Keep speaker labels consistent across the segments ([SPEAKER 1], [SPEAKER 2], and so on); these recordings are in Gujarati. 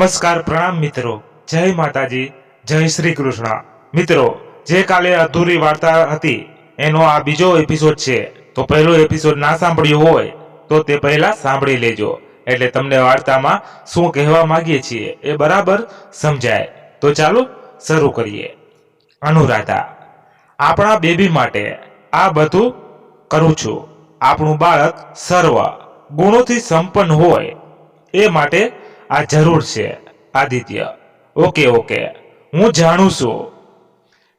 [SPEAKER 1] નમસ્કાર પ્રણામ મિત્રો, જય માતાજી, જય શ્રી કૃષ્ણ। મિત્રો, જે કાલે અધૂરી વાર્તા હતી એનો આ બીજો એપિસોડ છે, તો પહેલો એપિસોડ ના સાંભળ્યો હોય તો તે પહેલા સાંભળી લેજો, એટલે તમને વાર્તામાં શું કહેવા માંગીએ છીએ એ બરાબર સમજાય। તો ચાલો શરૂ કરીએ। અનુરાધા, આપણા બેબી માટે આ બધું કરું છું। આપણું બાળક સર્વ ગુણોથી સંપન્ન હોય એ માટે આ જરૂર છે। આદિત્ય, ઓકે, હું જાણું છું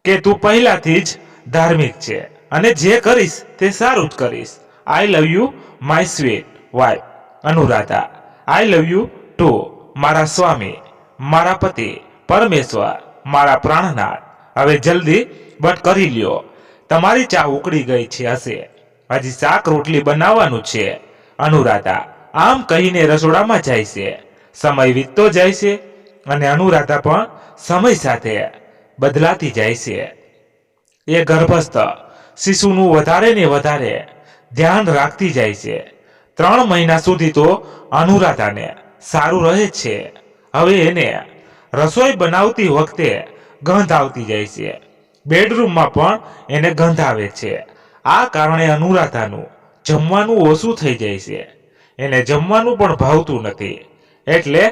[SPEAKER 1] કે તું પહેલાથી જ ધાર્મિક છે અને જે કરીશ તે સારું જ કરીશ। I love you my sweet wife Anuradha. I love you too મારા સ્વામી, મારા પતિ પરમેશ્વર, મારા પ્રાણનાથ। હવે જલ્દી બટ કરી લ્યો, તમારી ચા ઉકળી ગઈ છે હશે, હજી શાક રોટલી બનાવવાનું છે। અનુરાધા આમ કહીને રસોડામાં જાય છે। સમય વીતતો જાય છે અને અનુરાધા પણ સમય સાથે બદલાતી જાય છે। એ ગર્ભસ્થ શિશુનું વધારે ને વધારે ધ્યાન રાખતી જાય છે। 3 મહિના સુધી તો અનુરાધાને સારું રહે છે। હવે એને રસોઈ બનાવતી વખતે ગંધ આવતી જાય છે, બેડરૂમમાં પણ એને ગંધ આવે છે। આ કારણે અનુરાધાનું જમવાનું ઓછું થઈ જાય છે, એને જમવાનું પણ ભાવતું નથી, એટલે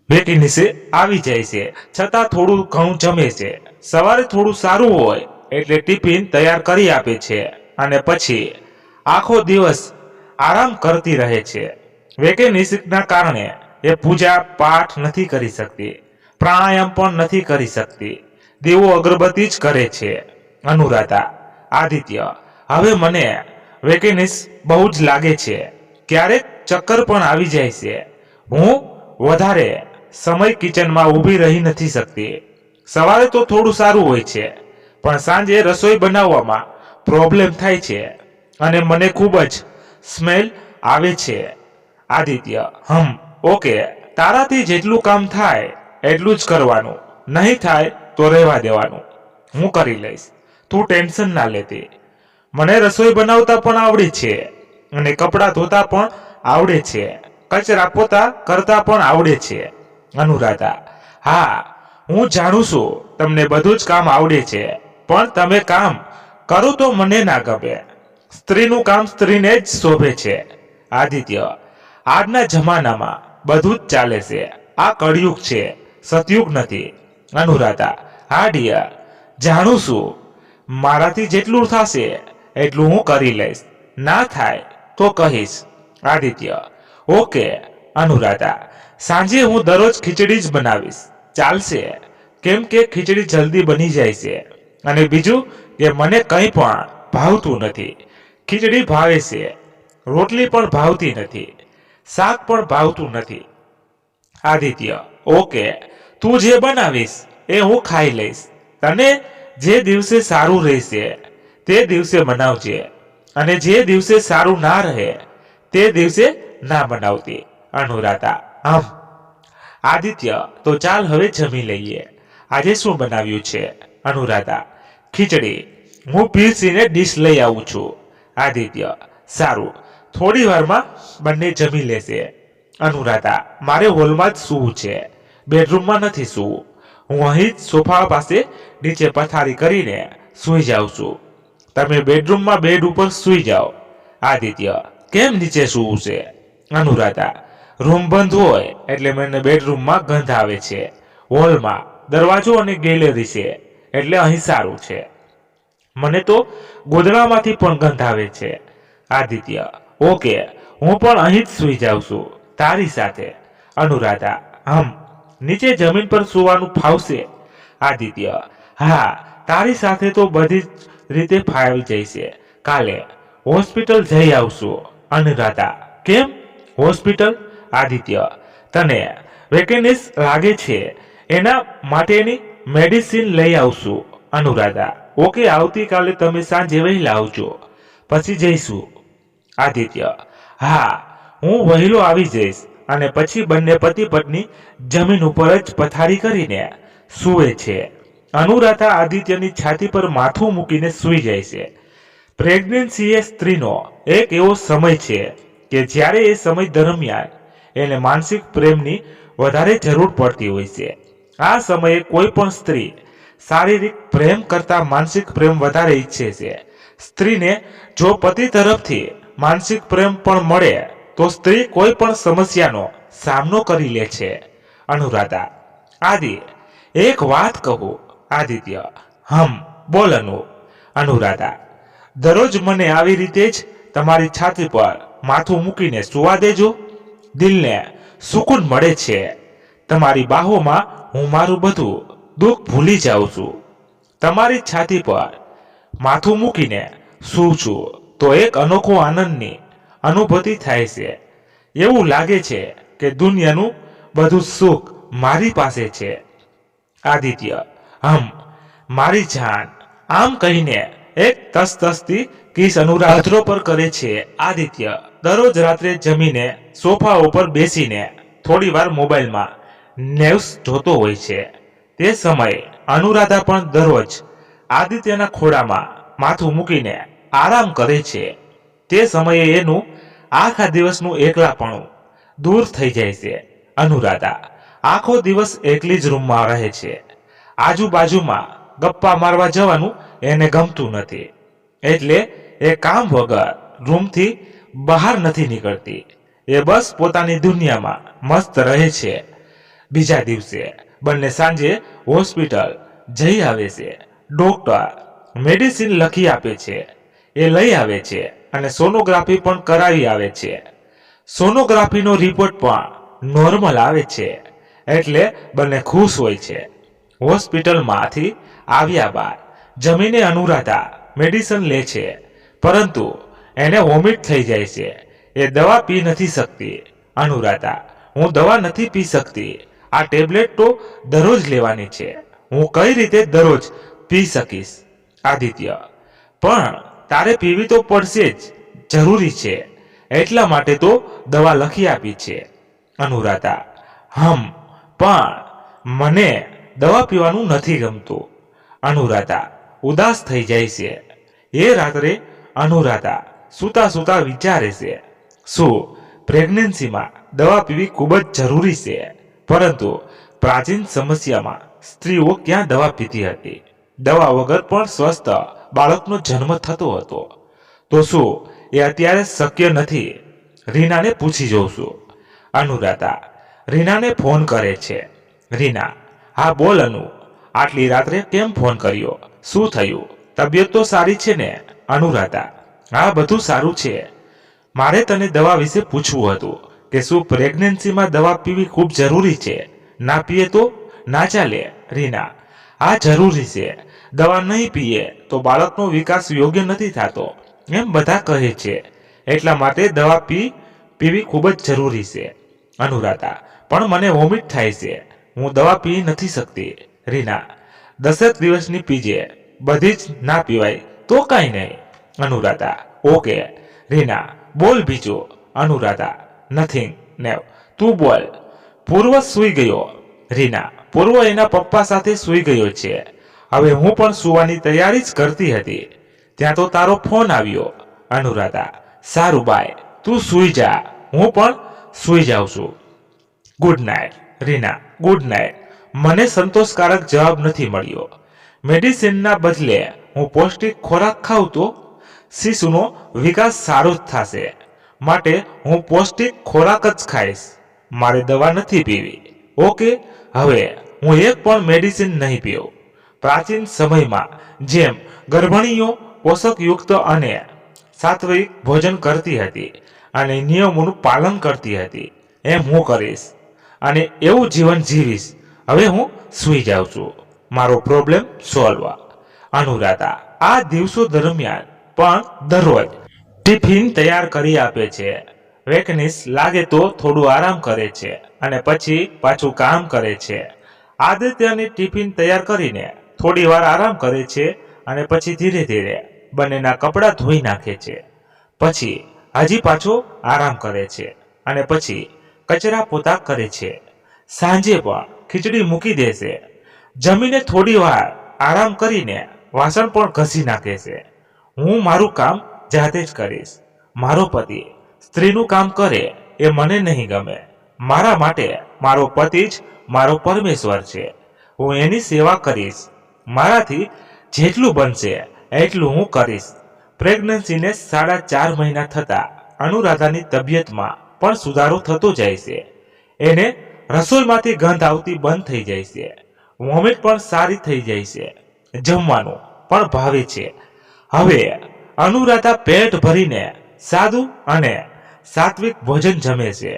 [SPEAKER 1] વેકનેસ આવી જાય છે। છતાં થોડું ઘણું જમે છે। સવારે થોડું સારું હોય એટલે ટિફિન તૈયાર કરી આપે છે અને પછી આખો દિવસ આરામ કરતી રહે છે। વેકેનેસના કારણે એ પૂજા પાઠ નથી કરી શકતી, પ્રાણાયામ પણ નથી કરી શકતી, દેવો અગરબત્તી જ કરે છે। અનુરાધા, આદિત્ય, હવે મને વેકેનેસ બહુ જ લાગે છે, ક્યારેક ચક્કર પણ આવી જાય છે। હું વધારે સમય કિચનમાં ઊભી રહી નથી શકતી। સવારે તો થોડું સારું હોય છે, પણ સાંજે રસોઈ બનાવવામાં પ્રોબ્લેમ થાય છે અને મને ખૂબ જ સ્મેલ આવે છે। આદિત્ય, ઓકે, તારાથી જેટલું કામ થાય એટલું જ કરવાનું, નહીં થાય તો રહેવા દેવાનું, હું કરી લઈશ, તું ટેન્શન ના લેતી। મને રસોઈ બનાવતા પણ આવડે છે અને કપડાં ધોતા પણ આવડે છે, કચરા પોતા કરતા પણ આવડે છે। અનુરાધા, હા, હું જાણું છું તમને બધું જ કામ આવડે છે, પણ તમે કામ કરો તો મને ના ગમે। સ્ત્રીનું કામ સ્ત્રીને જ શોભે છે। આદિત્ય, આજના જમાનામાં બધું જ ચાલે છે, આ કળિયુગ છે, સતયુગ નથી। અનુરાધા, હા ડિયર, જાણું છું, મારાથી જેટલું થશે એટલું હું કરી લઈશ, ના થાય તો કહીશ। આદિત્ય, ઓકે। અનુરાધા, સાંજે હું દરરોજ ખીચડી જ બનાવીશ, ચાલશે? કેમ કે ખીચડી જલ્દી બની જાય છે અને બીજું કે મને કંઈ પણ ભાવતું નથી। ખીચડી ભાવે છે, રોટલી પણ ભાવતી નથી, શાક પણ ભાવતું નથી। આદિત્ય, ઓકે, તું જે બનાવીશ એ હું ખાઈ લઈશ, તને જે દિવસે સારું રહેશે તે દિવસે બનાવજે અને જે દિવસે સારું ના રહે તે દિવસે ના બનાવતી। અનુરાધા, આદિત્ય, તો ચાલ હવે જમી લઈએ, આજે શું બનાવ્યું છે? અનુરાધા, ખીચડી, હું પીરસીને ડીશ લઈ આવું છું। આદિત્ય, સારું, થોડી વારમાં બંને જમી લેશે। અનુરાધા, મારે હોલમાં જ સૂવું છે, બેડરૂમમાં નથી સૂવું, હું અહીં જ સોફા પાસે નીચે પથારી કરીને સૂઈ જાઉં છું, તમે બેડરૂમમાં બેડ ઉપર સૂઈ જાઓ। આદિત્ય, કેમ નીચે સૂવું છે? અનુરાધા, રૂમ બંધ હોય એટલે મને બેડરૂમમાં ગંધ આવે છે, હોલમાં દરવાજો અને ગેલેરી છે એટલે અહીં સારું છે, મને તો ગોદડામાંથી પણ ગંધ આવે છે। આદિત્ય, ઓકે, હું પણ અહીં જ સૂઈ જાઉં છું તારી સાથે। અનુરાધા, નીચે જમીન પર સૂવાનું ફાવશે? આદિત્ય, હા, તારી સાથે તો બધી જ રીતે ફાવી જશે, કાલે હોસ્પિટલ જઈ આવશું। અનુરાધા, કેમ હોસ્પિટલ? આદિત્ય, તને વેકેનેસ લાગે છે એના માટેની મેડિસિન લઈ આવશું। અનુરાધા, ઓકે, આવતીકાલે તમે સાંજે વહેલા આવજો, પછી જઈશું। આદિત્ય, હા, હું વહેલો આવી જઈશ અને પછી બંને પતિ પત્ની જમીન ઉપર જ પથારી કરીને સૂવે છે। અનુરાધા આદિત્યની છાતી પર માથું મૂકીને સૂઈ જાય છે। પ્રેગ્નન્સી એ સ્ત્રીનો એક એવો સમય છે કે જ્યારે એ સમય દરમિયાન એને માનસિક પ્રેમની વધારે જરૂર પડતી હોય છે. આ સમયે કોઈ પણ સ્ત્રી શારીરિક પ્રેમ કરતા માનસિક પ્રેમ વધારે ઈચ્છે છે. સ્ત્રીને જો પતિ તરફથી માનસિક પ્રેમ પણ મળે તો સ્ત્રી કોઈ પણ સમસ્યાનો સામનો કરી લે છે. અનુરાધા: આદિ, એક વાત કહું. આદિત્ય: બોલ અનુ. અનુરાધા: દરરોજ મને આવી રીતે જ તમારી છાતી પર માથું મૂકીને સુવા દેજો. દિલને સુકૂન મળે છે. તમારી બાહોમાં હું મારું બધું દુઃખ ભૂલી જાઉં છું. તમારી છાતી પર માથું મૂકીને સૂવું છું તો એક અનોખો આનંદની અનુભૂતિ થાય છે. એવું લાગે છે કે દુનિયાનું બધું સુખ મારી પાસે છે. આદિત્ય: મારી જાન. આમ કહીને એક તસતસતી કિસ અનુરાધા અધરો પર કરે છે. આદિત્ય દરરોજ રાત્રે જમીને સોફા ઉપર બેસીને થોડી વાર મોબાઈલમાં ન્યૂઝ જોતો હોય છે. તે સમયે અનુરાધા પણ દરરોજ આદિત્યના ખોળામાં માથું મૂકીને આરામ કરે છે. તે સમયે એનું આખા દિવસનું એકલાપણું દૂર થઈ જાય છે. અનુરાધા આખો દિવસ એકલી જ રૂમમાં રહે છે. આજુબાજુમાં ગપ્પા મારવા જવાનું એને ગમતું નથી, એટલે એ કામ વગર રૂમથી બહાર નથી નીકળતી. એ બસ પોતાની દુનિયામાં મસ્ત રહે છે. બીજા દિવસે બંને સાંજે હોસ્પિટલ જઈ આવે છે. ડોક્ટર મેડિસિન લખી આપે છે, એ લઈ આવે છે અને સોનોગ્રાફી પણ કરાવી આવે છે. સોનોગ્રાફીનો રિપોર્ટ પણ નોર્મલ આવે છે, એટલે બંને ખુશ હોય છે. હોસ્પિટલમાંથી આવ્યા બાદ જમીને અનુરાધા મેડિસિન લે છે, પરંતુ એને વોમિટ થઈ જાય છે. એ દવા પી નથી શકતી. અનુરાધા: હું દવા નથી પી શકતી. આ ટેબ્લેટ તો દરરોજ લેવાની છે. હું કઈ રીતે દરરોજ પી શકીશ? આદિત્ય: પણ તારે પીવી તો પડશે જ, જરૂરી છે, એટલા માટે તો દવા લખી આપી છે. અનુરાધા: પણ મને દવા પીવાનું નથી ગમતું. અનુરાધા ઉદાસ થઈ જાય છે. એ રાત્રે અનુરાધા સૂતા સૂતા વિચારે છે, શું પ્રેગ્નન્સીમાં દવા પીવી ખૂબ જ જરૂરી છે? પરંતુ પ્રાચીન સમસ્યામાં સ્ત્રીઓ ક્યાં દવા પીતી હતી? દવા વગર પણ સ્વસ્થ બાળકનો જન્મ થતો હતો. તો શું એ અત્યારે શક્ય નથી? રીનાને પૂછી જોઉં છું. અનુરાધા રીનાને ફોન કરે છે. રીના: હા બોલ અનુ. આટલી રાત્રે કેમ ફોન કર્યો? શું થયું? તબિયત તો સારી છે ને? અનુરાધા: હા, બધું સારું છે. મારે તને દવા વિશે પૂછવું હતું કે શું પ્રેગ્નન્સીમાં દવા પીવી ખૂબ જરૂરી છે? ના પીએ તો ના ચાલે? રીના: હા, જરૂરી છે. દવા નહીં પીએ તો બાળકનો વિકાસ યોગ્ય નથી થતો, એમ બધા કહે છે. એટલા માટે દવા પીવી ખૂબ જ જરૂરી છે. અનુરાધા: પણ મને વોમિટ થાય છે, હું દવા પી નથી શકતી. રીના: 10 દિવસની પીજે, બધી જ ના પીવાય તો કાંઈ નહીં. અનુરાધા: ઓકે. રીના: બોલ બીજું. અનુરાધા: નથિંગ નેવ. તું બોલ. પૂર્વ સૂઈ ગયો. રીના: પૂર્વ એના પપ્પા સાથે સૂઈ ગયો છે. હવે હું પણ સૂવાની તૈયારી જ કરતી હતી, ત્યાં તો તારો ફોન આવ્યો. અનુરાધા: સારું બાય, તું સૂઈ જા, હું પણ સૂઈ જાઉં છું. Good night. Reena: good night. મને સંતોષકારક જવાબ નથી મળ્યો. મેડિસિનના બદલે હું પૌષ્ટિક ખોરાક ખાઉં તો શિશુનો વિકાસ સારો જ થશે, માટે હું પૌષ્ટિક ખોરાક જ ખાઈશ. મારે દવા નથી પીવી. ઓકે, હવે હું એક પણ મેડિસિન નહીં પીવું. પ્રાચીન સમયમાં જેમ ગર્ભણીઓ પોષકયુક્ત અને સાત્વિક ભોજન કરતી હતી અને નિયમોનું પાલન કરતી હતી, એમ હું કરીશ અને એવું જીવન જીવીશ. હવે હું સૂઈ જાઉં છું. મારો પ્રોબ્લેમ સોલ્વ. અનુરાધા આ દિવસો દરમિયાન પણ દરરોજ ટિફિન તૈયાર કરી આપે છે. વેકનેસ લાગે તો થોડું આરામ કરે છે અને પછી પાછું કામ કરે છે. આદિત્યની ટિફિન તૈયાર કરીને થોડી વાર આરામ કરે છે અને પછી ધીરે ધીરે બંનેના કપડાં ધોઈ નાખે છે. પછી હજી પાછો આરામ કરે છે અને પછી કચરા પોતા કરે છે. સાંજે પણ ખીચડી મૂકી દેશે. જમીને થોડી વાર આરામ કરીને વાસણ પણ ઘસી નાખે છે. હું મારું કામ જાતે જ કરીશ. મારો પતિ સ્ત્રીનું કામ કરે એ મને નહીં ગમે. મારા માટે મારો પતિ જ મારો પરમેશ્વર છે. હું એની સેવા કરીશ. મારાથી જેટલું બનશે એટલું હું કરીશ. પ્રેગ્નન્સીને 4.5 મહિના થતા અનુરાધાની તબિયતમાં પણ સુધારો થતો જાય છે. એને રસોઈમાંથી ગંધ આવતી બંધ થઈ જાય છે. વોમિટ પણ સારી થઈ જાય છે. જમવાનું પણ ભાવે છે. હવે અનુરાધા પેટ ભરીને સાદું અને સાત્વિક ભોજન જમે છે.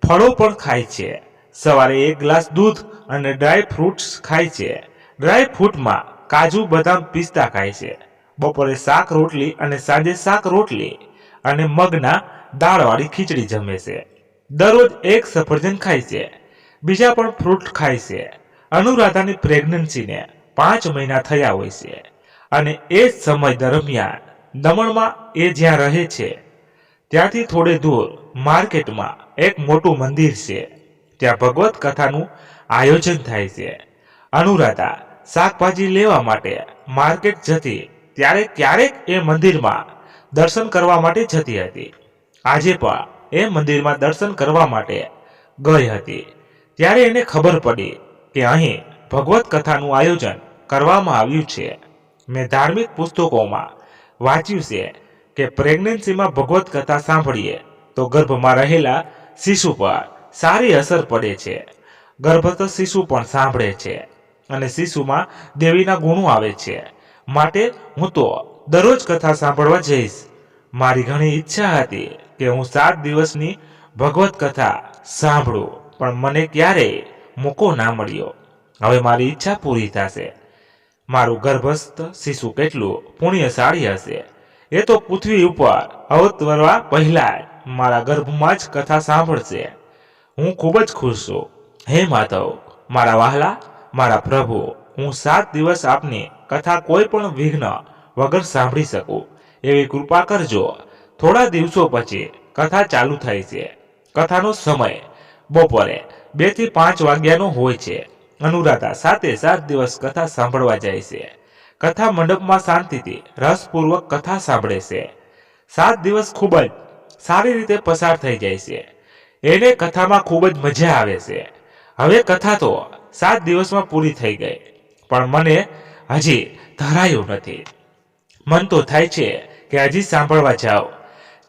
[SPEAKER 1] ફળો પણ ખાય છે. સવારે 1 ગ્લાસ દૂધ અને ડ્રાય ફ્રૂટ્સ ખાય છે. ડ્રાય ફ્રૂટમાં કાજુ, બદામ, પિસ્તા ખાય છે. બપોરે શાક રોટલી અને સાંજે શાક રોટલી અને મગના દાળવાળી ખીચડી જમે છે. દરરોજ 1 સફરજન ખાય છે. બીજા પણ ફ્રૂટ ખાય છે. અનુરાધાની પ્રેગ્નન્સીને 5 મહિના થયા હોય છે અને એ જ સમય દરમિયાન દમણમાં એ જ્યાં રહે છે ત્યાંથી થોડે દૂર માર્કેટમાં એક મોટું મંદિર છે. ત્યાં ભગવત કથાનું આયોજન થાય છે. અનુરાધા શાકભાજી લેવા માટે માર્કેટ જતી ત્યારે ક્યારેક એ મંદિરમાં દર્શન કરવા માટે જતી હતી. આજે પણ એ મંદિરમાં દર્શન કરવા માટે ગઈ હતી. ત્યારે એને ખબર પડી કે અહીં ભગવત કથાનું આયોજન કરવામાં આવ્યું છે. મેં ધાર્મિક પુસ્તકોમાં વાંચ્યું છે કે પ્રેગ્નન્સીમાં ભગવત કથા સાંભળીએ તો ગર્ભમાં રહેલા શિશુ પર સારી અસર પડે છે. ગર્ભસ્થ શિશુ પણ સાંભળે છે અને શિશુમાં દેવીના ગુણો આવે છે. માટે હું તો દરરોજ કથા સાંભળવા જઈશ. મારી ઘણી ઈચ્છા હતી કે હું 7 દિવસની ભગવત કથા સાંભળું, પણ મને ક્યારેય મોકો ના મળ્યો. હવે મારી ઈચ્છા પૂરી થશે. મારું ગર્ભસ્થ શિશુ કેટલું પુણ્યશાળી હશે. એ તો પૃથ્વી ઉપર અવતરવા પહેલા જ મારા ગર્ભમાં જ કથા સાંભળશે. હું ખૂબ જ ખુશ છું. હે માધવ, મારા વહાલા, મારા પ્રભુ, હું 7 દિવસ આપની કથા કોઈ પણ વિઘ્ન વગર સાંભળી શકું એવી કૃપા કરજો. થોડા દિવસો પછી કથા ચાલુ થાય છે. કથાનો સમય બપોરે 2 થી 5 વાગ્યાનો હોય છે. અનુરાધા 7 દિવસ કથા સાંભળવા જાય છે. કથા મંડપમાં શાંતિથી રસપૂર્વક કથા સાંભળે છે. 7 દિવસ ખૂબ જ સારી રીતે પસાર થઈ જાય છે. એને કથામાં ખૂબ જ મજા આવે છે. હવે કથા તો 7 દિવસમાં પૂરી થઈ ગઈ, પણ મને હજી ધરાયું નથી. મન તો થાય છે કે હજી સાંભળવા જાઓ.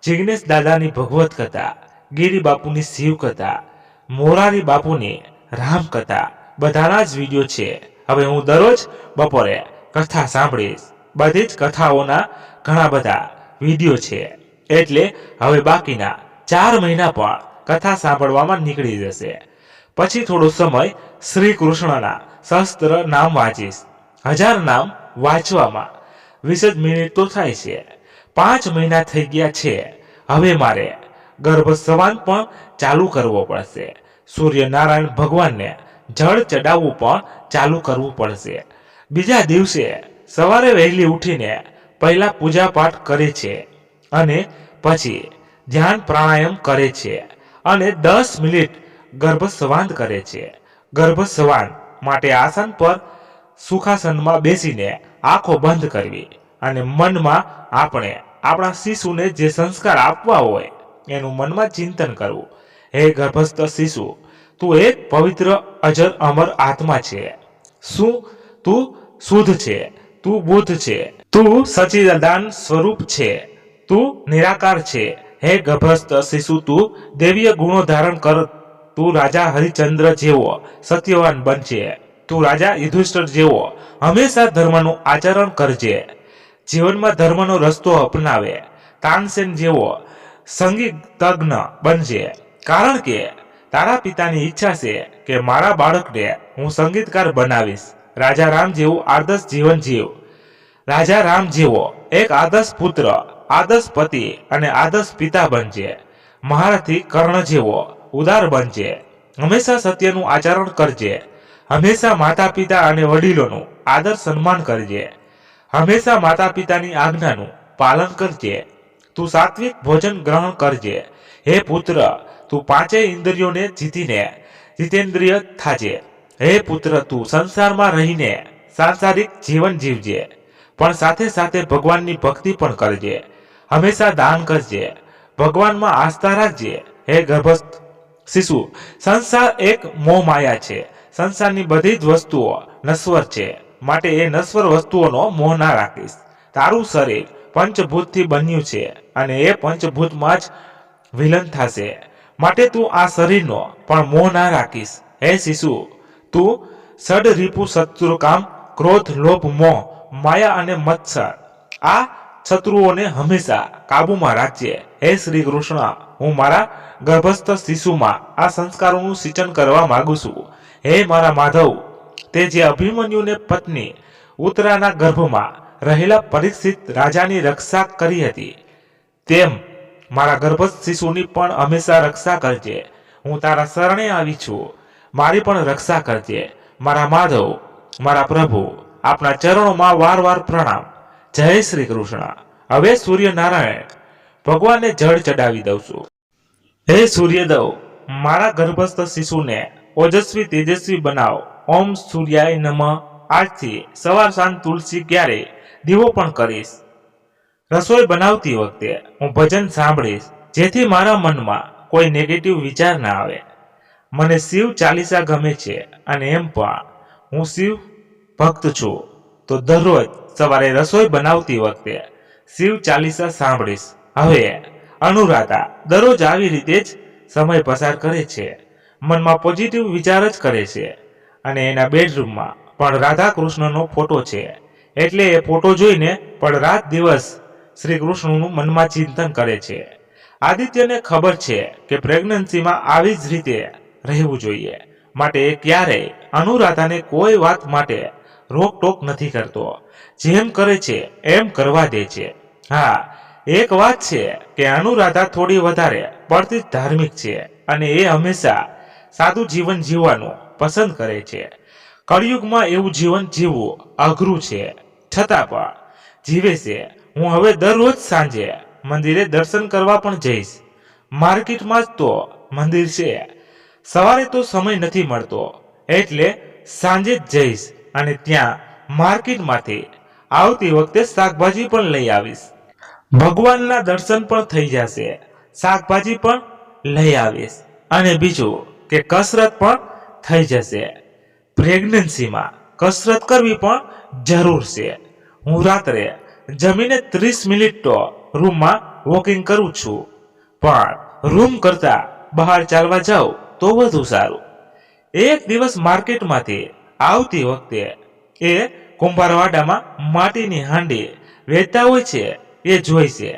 [SPEAKER 1] જિગ્નેશ દાદાની ભગવત કથા, ગિરી બાપુની શિવ કથા, મોરારી બાપુની રામ કથા, બધાના જ વિડીયો છે. હવે હું દરરોજ બપોરે કથા સાંભળીશ. બધી જ કથાઓના ઘણા બધા વિડીયો છે. એટલે હવે બાકીના 4 મહિના પણ કથા સાંભળવામાં નીકળી જશે. પછી થોડો સમય શ્રી કૃષ્ણના સહસ્ત્ર નામ વાંચીશ. 1000 નામ વાંચવામાં 20 મિનિટ તો થાય છે. 5 મહિના થઈ ગયા છે. હવે મારે ગર્ભસ્વાન પણ ચાલુ કરવો પડશે. સૂર્યનારાયણ ભગવાનને જળ ચડાવવું પણ ચાલુ કરવું પડશે. બીજા દિવસે સવારે વહેલી ઉઠીને પહેલા પૂજા પાઠ કરે છે અને પછી ધ્યાન પ્રાણાયામ કરે છે અને 10 મિનિટ ગર્ભસ્વાન કરે છે. ગર્ભસ્વાન માટે આસન પર સુખાસનમાં બેસીને આંખો બંધ કરવી અને મનમાં આપણે આપણા શિશુને જે સંસ્કાર આપવા હોય એનું મનમાં ચિંતન કરવું. હે ગર્ભસ્થ શિશુ, તું એક પવિત્ર અજર અમર આત્મા છે. શું તું શુદ્ધ છે? તું બુદ્ધ છે? તું સચ્ચિદાનંદ સ્વરૂપ છે? તું નિરાકાર છે? હે ગર્ભસ્થ શિશુ, તું દૈવીય ગુણો ધારણ કર. તું રાજા હરિચંદ્ર જેવો સત્યવાન બનજે. તું રાજા યુધિષ્ઠિર જેવો હંમેશા ધર્મનું આચરણ કરજે. જીવનમાં ધર્મનો રસ્તો અપનાવે. તાનસેન જેવો સંગીતજ્ઞ બનજે. કારણ કે તારા પિતાની ઈચ્છા છે કે મારા બાળકને હું સંગીતકાર બનાવીશ. રાજા રામ જેવું આદર્શ જીવન જીવ. રાજા રામ જેવો એક આદર્શ પુત્ર, આદર્શ પતિ અને આદર્શ પિતા બનજે. મહારથી કર્ણ જેવો ઉદાર બનજે. હંમેશા સત્યનું આચરણ કરજે. હંમેશા માતા પિતા અને વડીલોનું આદર સન્માન કરજે. હંમેશા માતા પિતાની આજ્ઞાનું પાલન કરજે. તું સાત્વિક ભોજન ગ્રહણ કરજે. હે પુત્ર, તું 5 ઇન્દ્રિયોને જીતીને જીતેન્દ્રિય થાજે. હે પુત્ર, તું સંસારમાં રહીને સાંસારિક જીવન જીવજે, પણ સાથે સાથે ભગવાનની ભક્તિ પણ કરજે. હંમેશા દાન કરજે. ભગવાનમાં આસ્થા રાખજે. હે ગર્ભસ્થ શિશુ: સંસાર એક મોહ માયા છે. સંસારની બધી જ વસ્તુઓ નશ્વર છે, માટે એ નશ્વર વસ્તુઓનો મોહ ના રાખીશ. તારું શરીર પંચભૂતથી બન્યું છે અને એ પંચભૂતમાં જ વિલન થશે, માટે તું આ શરીરનો પણ મોહ ના રાખીશ. હે શિશુ, તું ષડરીપુ શત્રુકામ, ક્રોધ, લોભ, મોહ, માયા અને મત્સર, આ શત્રુઓને હંમેશા કાબુમાં રાખજે. હે શ્રી કૃષ્ણ, હું મારા ગર્ભસ્થ શિશુમાં આ સંસ્કારોનું સિંચન કરવા માંગુ છું. હે મારા માધવ, તે જે અભિમન્યુને પત્ની ઉત્તરાના ગર્ભમાં રહેલા પરીક્ષિત રાજાની રક્ષા કરી હતી, તેમ મારા ગર્ભસ્થ શિશુની પણ હંમેશા રક્ષા કરજે. હું તારા શરણે આવી છું, મારી પણ રક્ષા કરજે. મારા માધવ, મારા પ્રભુ, આપના ચરણોમાં વાર વાર પ્રણામ. જય શ્રી કૃષ્ણ. હવે સૂર્યનારાયણ ભગવાનને જળ ચડાવી દઉં છું. હે સૂર્યદેવ, મારા ગર્ભસ્થ શિશુને ઓજસ્વી તેજસ્વી બનાવ. ઓમ સૂર્યાય નમઃ. આજથી સવાર સાંજ તુલસી ક્યારે દીવો પણ કરીશ. રસોઈ બનાવતી વખતે હું ભજન સાંભળીશ, જેથી મારા મનમાં કોઈ નેગેટિવ વિચાર ના આવે. મને શિવ ચાલીસા ગમે છે અને એમ પણ હું શિવ ભક્ત છું, તો દરરોજ સવારે રસોઈ બનાવતી વખતે શિવ ચાલીસા સાંભળીશ. હવે અનુરાધા દરરોજ આવી રીતે જ સમય પસાર કરે છે, મનમાં પોઝિટિવ વિચાર જ કરે છે અને એના બેડરૂમમાં પણ રાધા કૃષ્ણનો ફોટો છે, એટલે એ ફોટો જોઈને પણ રાત દિવસ શ્રી કૃષ્ણનું મનમાં ચિંતન કરે છે. આદિત્યને ખબર છે કે પ્રેગ્નન્સીમાં આવી જ રીતે રહેવું જોઈએ, માટે એ ક્યારેય અનુરાધાને કોઈ વાત માટે રોકટોક નથી કરતો. જેમ કરે છે એમ કરવા દે છે. હા, એક વાત છે કે અનુરાધા થોડી વધારે પડતી ધાર્મિક છે અને એ હંમેશા સાદું જીવન જીવવાનું પસંદ કરે છે. કળિયુગમાં એવું જીવન જીવવું અઘરું છે, છતાં પણ જીવે છે. હું હવે દરરોજ સાંજે મંદિરે દર્શન કરવા પણ જઈશ. માર્કેટમાં જ તો મંદિર છે, સવારે તો સમય નથી મળતો, એટલે સાંજે જ જઈશ અને ત્યાં માર્કેટમાંથી આવતી વખતે શાકભાજી પણ લઈ આવીશ. ભગવાનના દર્શન પણ થઈ જશે, શાકભાજી પણ લઈ આવીશ અને બીજું કે કસરત પણ થઈ જશે. પ્રેગ્નન્સીમાં કસરત કરવી પણ જરૂર છે. હું રાત્રે જમીને 30 મિનિટ તો રૂમમાં વોકિંગ કરું છું, પણ રૂમ કરતા બહાર ચાલવા જાઉં તો વધુ સારું. એક દિવસ માર્કેટમાંથી આવતી વખતે એ કુંભારવાડામાં માટીની હાંડી વેચતા હોય છે એ જોઈ છે.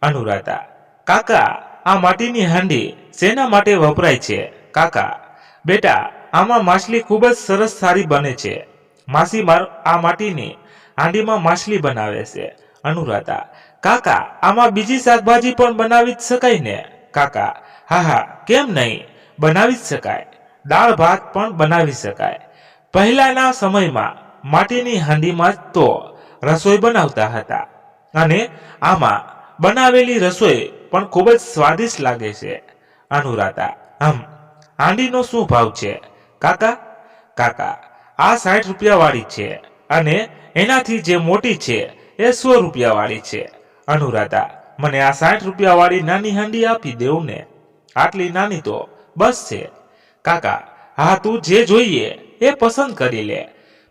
[SPEAKER 1] અનુરાધા: કાકા, આ માટીની હાંડી શેના માટે વપરાય છે? કાકા: બેટા, આમાં માછલી ખૂબ જ સરસ સારી બને છે. માસીમાર આ માટીની હાંડીમાં માછલી બનાવે છે. અનુરાધા: કાકા, આમાં બીજી શાકભાજી પણ બનાવી જ શકાય ને? કાકા: હા હા, કેમ નહીં, બનાવી જ શકાય. દાળ ભાત પણ બનાવી શકાય. પહેલાના સમયમાં માટીની હાંડીમાં જ તો રસોઈ બનાવતા હતા અને આમાં બનાવેલી રસોઈ પણ ખૂબ જ સ્વાદિષ્ટ લાગે છે. અનુરાધા: હાંડીનો શું ભાવ છે? કાકા: કાકા, આ 60 રૂપિયા વાળી છે અને એનાથી જે મોટી છે એ 100 રૂપિયા વાળી છે. અનુરાધા: મને આ 60 રૂપિયા વાળી નાની હાંડી આપી દેવું ને, આટલી નાની તો બસ છે. કાકા: હા, તું જે જોઈએ એ પસંદ કરી લે,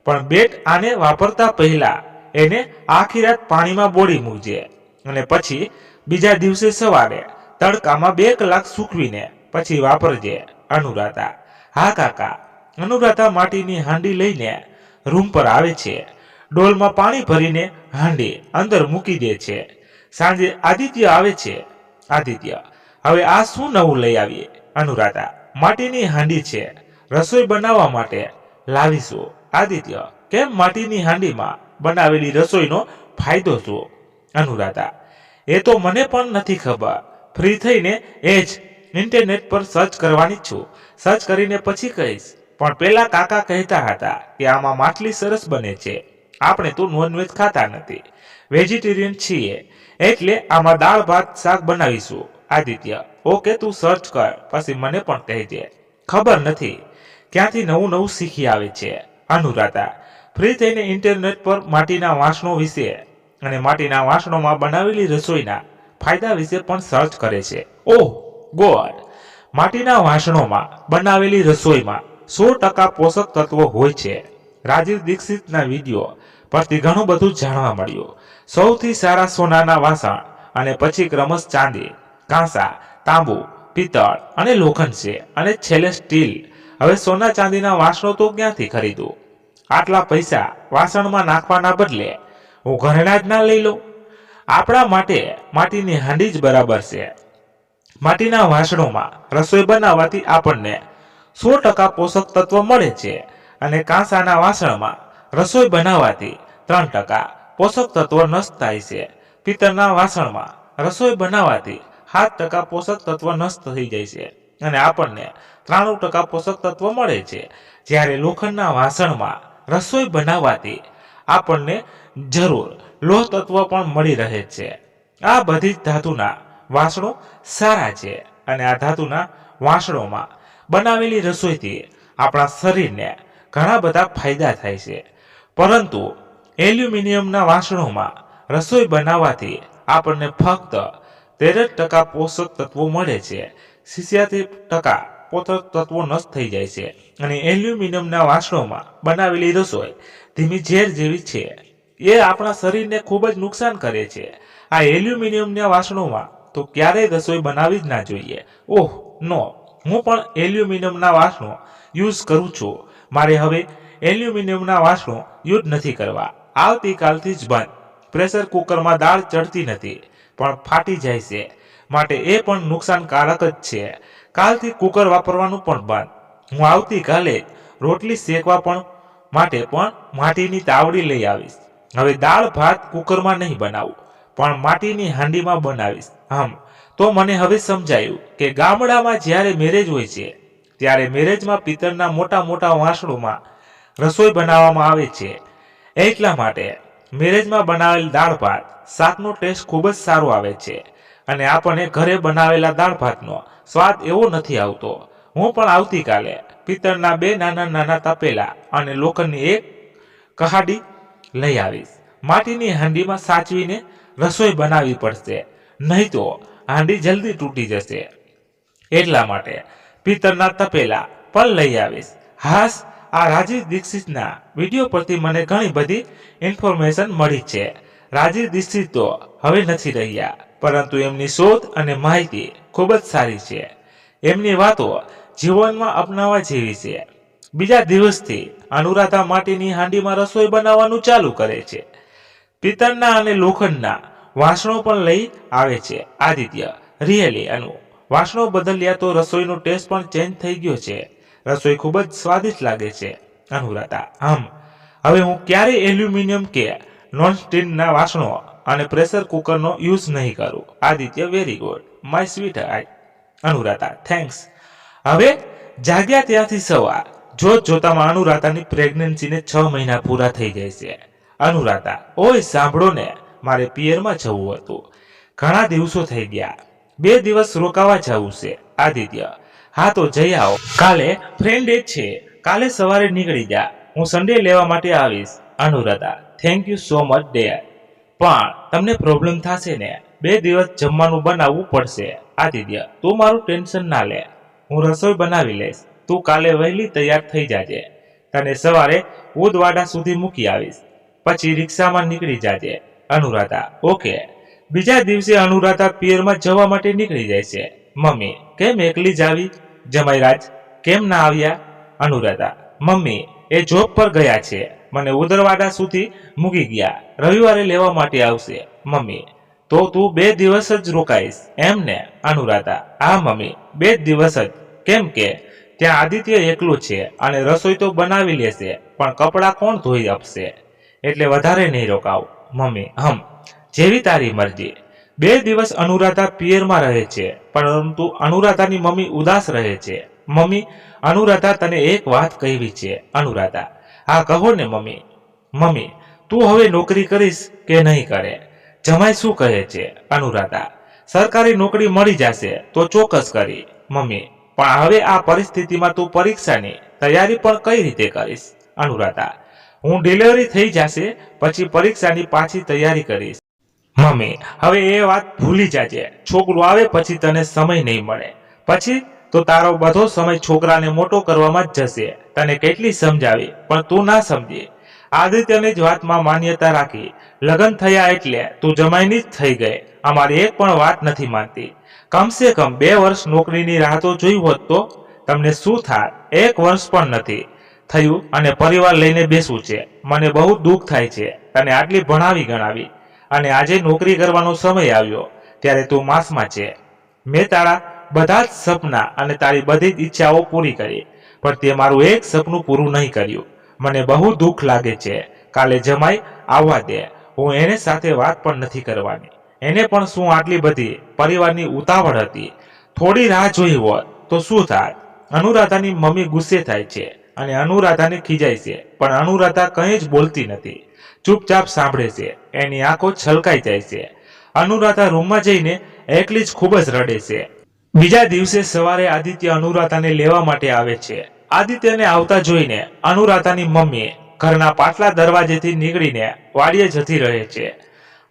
[SPEAKER 1] પણ બેટ આને વાપરતા પહેલા એને આખી રાત પાણીમાં બોળી મૂકજે અને પછી બીજા દિવસે સવારે તડકામાં 2 કલાક સૂકવીને પછી વાપરજે. અનુરાધા: હા કાકા. અનુરાધા માટીની હાંડી લઈને રૂમ પર આવે છે, ડોલમાં પાણી ભરીને હાંડી અંદર મૂકી દે છે. સાંજે આદિત્ય આવે છે. આદિત્ય: હવે આ શું નવું લઈ આવીએ? અનુરાધા: માટીની હાંડી છે, રસોઈ બનાવવા માટે લાવીશું. આદિત્ય: કેમ માટીની હાંડીમાં બનાવેલી રસોઈનો ફાયદો શું? અનુરાધા: એ તો મને પણ નથી ખબર, ફ્રી થઈને એ જ ઇન્ટરનેટ પર સર્ચ કરવાની છું, સર્ચ કરીને પછી કહીશ. પણ પેલા કાકા કહેતા હતા કે આમાં માછલી સરસ બને છે. આપણે તો નોનવેજ ખાતા નથી, વેજીટેરિયન છીએ, એટલે આમાં દાળ ભાત શાક બનાવીશું. આદિત્ય: ઓકે, તું સર્ચ કર, પછી મને પણ કહેજે. ખબર નથી ક્યાંથી નવું નવું શીખી આવે છે. અનુરાધા ફ્રી થઈને ઇન્ટરનેટ પર માટીના વાસણો વિશે અને માટીના વાસણોમાં બનાવેલી રસોઈના ફાયદા વિશે પણ સર્ચ કરે છે. ઓહ ગોડ, માટીના વાસણોમાં બનાવેલી રસોઈમાં 100% પોષક તત્વો હોય છે. રાજીવ દીક્ષિતના વિડીયો પરથી ઘણું બધું જાણવા મળ્યું. સૌથી સારા સોનાના વાસણ અને પછી ક્રમશ ચાંદી, કાંસા, તાંબુ, પિત્તળ અને લોખંડ છે અને છેલ્લે સ્ટીલ. હવે સોના ચાંદીના વાસણો તો ક્યાંથી ખરીદું? આટલા પૈસા વાસણમાં નાખવાના બદલે હું ઘરેણા જ ના લઈ લઉં. આપણા માટે માટીની હાંડી જ બરાબર છે. માટીના વાસણોમાં રસોઈ બનાવવાથી આપણને 100% પોષક તત્વ મળે છે અને કાંસાના વાસણમાં રસોઈ બનાવવાથી 3% પોષક તત્વ નષ્ટ થાય છે. પિત્તળના વાસણમાં રસોઈ બનાવવાથી 7% પોષક તત્વ નષ્ટ થઈ જાય છે અને આપણને 93% પોષક તત્વ મળે છે. જ્યારે લોખંડના વાસણમાં રસોઈ બનાવવાથી આપણને જરૂર લોહ તત્વ પણ મળી રહે છે. આ બધી જ ધાતુના વાસણો સારા છે અને આ ધાતુના વાસણોમાં બનાવેલી રસોઈથી આપણા શરીરને ઘણા બધા ફાયદા થાય છે. પરંતુ એલ્યુમિનિયમના વાસણોમાં રસોઈ બનાવવાથી આપણને ફક્ત 13% પોષક તત્વો મળે છે. 86% પોષક તત્વો નષ્ટ થઈ જાય છે અને એલ્યુમિનિયમના વાસણોમાં બનાવેલી રસોઈ ધીમી ઝેર જેવી છે. એ આપણા શરીરને ખૂબ જ નુકસાન કરે છે. આ એલ્યુમિનિયમના વાસણોમાં તો ક્યારેય રસોઈ બનાવી જ ના જોઈએ. ઓહ નો, હું પણ એલ્યુમિનિયમના વાસણો યુઝ કરું છું. મારે હવે એલ્યુમિનિયમના વાસણો યુઝ નથી કરવા. આવતીકાલથી જ બંધ. પ્રેશર કુકરમાં દાળ ચડતી નથી પણ ફાટી જાય છે, માટે એ પણ નુકસાનકારક જ છે. કાલથી કુકર વાપરવાનું પણ બંધ. હું આવતીકાલે રોટલી શેકવા પણ માટે પણ માટીની તાવડી લઈ આવીશ. હવે દાળ ભાત કુકરમાં નહીં બનાવું પણ માટીની હાંડીમાં બનાવીશ. તો મને હવે સમજાયું કે ગામડામાં જ્યારે મેરેજ હોય છે ત્યારે મેરેજમાં પિત્તળના મોટા મોટા વાસણોમાં રસોઈ બનાવવામાં આવે છે. એટલા માટે મેરેજમાં બનાવેલ દાળ ભાત શાકનો ટેસ્ટ ખૂબ જ સારો આવે છે અને આપણને ઘરે બનાવેલા દાળ ભાતનો સ્વાદ એવો નથી આવતો. હું પણ આવતીકાલે પિત્તળના 2 નાના નાના તપેલા અને લોખંડની 1 કહાડી લઈ આવીશ. માટીની હાંડીમાં સાચવીને રસોઈ બનાવવી પડશે, નહીં તો હાંડી જલ્દી તૂટી જશે. એટલા માટે પિત્તળના તપેલા પણ લઈ આવીશ. હાસ, આ રાજીવ દીક્ષિતના વિડીયો પરથી મને ઘણી બધી ઇન્ફોર્મેશન મળી છે. રાજીવ દીક્ષિત તો હવે નથી રહ્યા, પરંતુ એમની શોધ અને માહિતી ખૂબ જ સારી છે. એમની વાતો જીવનમાં અપનાવવા જેવી છે. બીજા દિવસથી અનુરાધા માટીની હાંડીમાં રસોઈ બનાવવાનું ચાલુ કરે છે. પિત્તળના અને લોખંડના વાસણો પણ લઈ આવે છે. આદિત્ય, રિયલી અનુ, વાસણો બદલ્યા તો રસોઈનો ટેસ્ટ પણ ચેન્જ થઈ ગયો છે. રસોઈ ખૂબ જ સ્વાદિષ્ટ લાગે છે. અનુરાધા, હવે હું ક્યારેય એલ્યુમિનિયમ કે નોનસ્ટિકના વાસણો અને પ્રેશર કુકરનો યુઝ નહીં કરું. Aditya, very good my sweet heart. Anuradha, thanks. હવે જાગ્યા ત્યાંથી સવાર. જોત જોતામાં અનુરાધાની પ્રેગ્નન્સીને 6 મહિના પૂરા થઈ જાય છે. અનુરાધા, ઓય સાંભળો ને, મારે પિયરમાં જવું હતું. ઘણા દિવસો થઈ ગયા. 2 દિવસ રોકાવા જવું છે. આદિત્ય, હા તો જઈ આવો. કાલે ફ્રેન્ડ ડે છે. કાલે સવારે નીકળી જા. હું સન્ડે લેવા માટે આવીશ. Anuradha, thank you so much dear. પણ તમને પ્રોબ્લેમ થશે ને? 2 દિવસ જમવાનું બનાવવું પડશે. આદિત્ય, તું મારું ટેન્શન ના લે, હું રસોઈ બનાવી લઈશ. તું કાલે વહેલી તૈયાર થઈ જાજે. તને સવારે ઉદવાડા સુધી મૂકી આવીશ. પછી રિક્ષામાં નીકળી જાજે. અનુરાધા, ઓકે. બીજા દિવસે અનુરાધા પિયરમાં જવા માટે નીકળી જાય છે. મમ્મી, કેમ એકલી જ આવી? જમાઈરાજ કેમ ના આવ્યા? અનુરાધા, મમ્મી એ જોબ પર ગયા છે. મને ઉદરવાડા સુધી મૂકી ગયા. રવિવારે લેવા માટે આવશે. મમ્મી, તો તું 2 દિવસ જ રોકાઈશ એમ ને? અનુરાધા, હા મમ્મી, 2 દિવસ જ. કેમ કે ત્યાં આદિત્ય એકલું છે અને રસોઈ તો બનાવી લેશે પણ કપડાં કોણ ધોઈ આપશે, એટલે વધારે નહીં રોકાવ. મમ્મી, જેવી તારી મરજી. 2 દિવસ અનુરાધા પિયરમાં રહે છે, પરંતુ અનુરાધાની મમ્મી ઉદાસ રહે છે. મમ્મી, અનુરાધા તને એક વાત કહેવી છે. અનુરાધા, હા કહો ને મમ્મી. મમ્મી, તું હવે નોકરી કરીશ કે નહીં કરે? જમાઈ શું કહે છે? અનુરાધા, સરકારી નોકરી મળી જશે તો ચોક્કસ કરી. મમ્મી, પણ હવે આ પરિસ્થિતિમાં તું પરીક્ષાની તૈયારી પણ કઈ રીતે કરીશ? અનુરાધા, હું ડિલિવરી થઈ જશે પછી પરીક્ષાની પાછી તૈયારી કરીશ. મમ્મી, હવે એ વાત ભૂલી જાજે. છોકરું આવે પછી તને સમય નહીં મળે. પછી તો તારો બધો સમય છોકરાને મોટો કરવામાં જ જશે. તને કેટલી સમજાવી પણ તું ના સમજી. આદિત્યની જ વાતમાં માન્યતા રાખી. લગ્ન થયા એટલે તું જમાઈની જ થઈ ગઈ. અમારી એક પણ વાત નથી માનતી. કમસે કમ 2 વર્ષ નોકરીની રાહ તો જોઈ હોત તો તમને શું થાય. 1 વર્ષ પણ નથી થયું અને પરિવાર લઈને બેસવું છે. મને બહુ દુઃખ થાય છે તને આટલી ભણાવી ગણાવી અને આજે નોકરી કરવાનો સમય આવ્યો ત્યારે તું માસમાં છે. મેં તારા બધા જ સપના અને તારી બધી જ ઈચ્છાઓ પૂરી કરી પણ તે મારું એક સપનું પૂરું નહીં કર્યું. મને બહુ દુઃખ લાગે છે. કાલે જમાઈ આવવા દે. હું એને સાથે વાત પણ નથી કરવાની. એને પણ શું આટલી બધી પરિવારની ઉતાવળ હતી. થોડી રાહ જોઈ હોત તો શું થાય. અનુરાધાની મમ્મી ગુસ્સે થાય છે અને અનુરાધાને ખીજાય છે પણ અનુરાધા કંઈ જ બોલતી નથી. ચૂપચાપ સાંભળે છે. એની આંખો છલકાઈ જાય છે. અનુરાધા રૂમમાં જઈને એકલી જ ખૂબ જ રડે છે. બીજા દિવસે સવારે આદિત્ય અનુરાધાને લેવા માટે આવે છે. આદિત્યને આવતા જોઈને અનુરાધાની મમ્મી ઘરના પાછલા દરવાજેથી નીકળીને વાડીએ જતી રહે છે.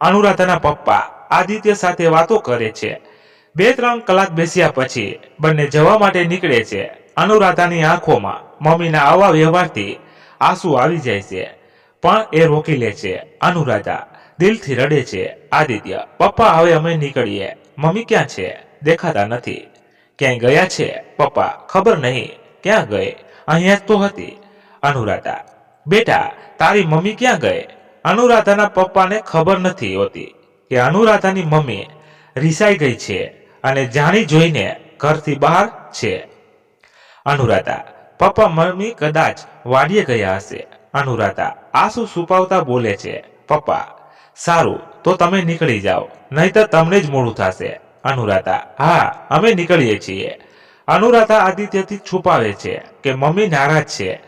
[SPEAKER 1] અનુરાધાના પપ્પા આદિત્ય સાથે વાતો કરે છે. 2-3 કલાક બેસ્યા પછી બંને જવા માટે નીકળે છે. અનુરાધાની આંખોમાં મમ્મીના આવા વ્યવહારથી આંસુ આવી જાય છે પણ એ રોકી લે છે. અનુરાધા દિલથી રડે છે. આદિત્ય, પપ્પા હવે અમે નીકળીએ. મમ્મી ક્યાં છે? દેખાતા નથી. ક્યાંય ગયા છે? પપ્પા ખબર નહીં ક્યાં ગઈ. અહીંયા જ તો હતી. અનુરાધા, બેટા તારી મમ્મી ક્યાં ગઈ? અનુરાધાના પપ્પાને ખબર નથી હોતી કે અનુરાધાની મમ્મી રિસાઈ ગઈ છે અને જાણી જોઈને ઘરથી બહાર છે. અનુરાધા, પપ્પા મમ્મી કદાચ વાડીએ ગયા હશે. અનુરાધા આંસુ છુપાવતા બોલે છે. પપ્પા સારું તો તમે નીકળી જાઓ નહીંતર તમને જ મોડું થશે. અનુરાધા, હા અમે નીકળીએ છીએ. અનુરાધા આદિત્યથી છુપાવે છે કે મમ્મી નારાજ છે.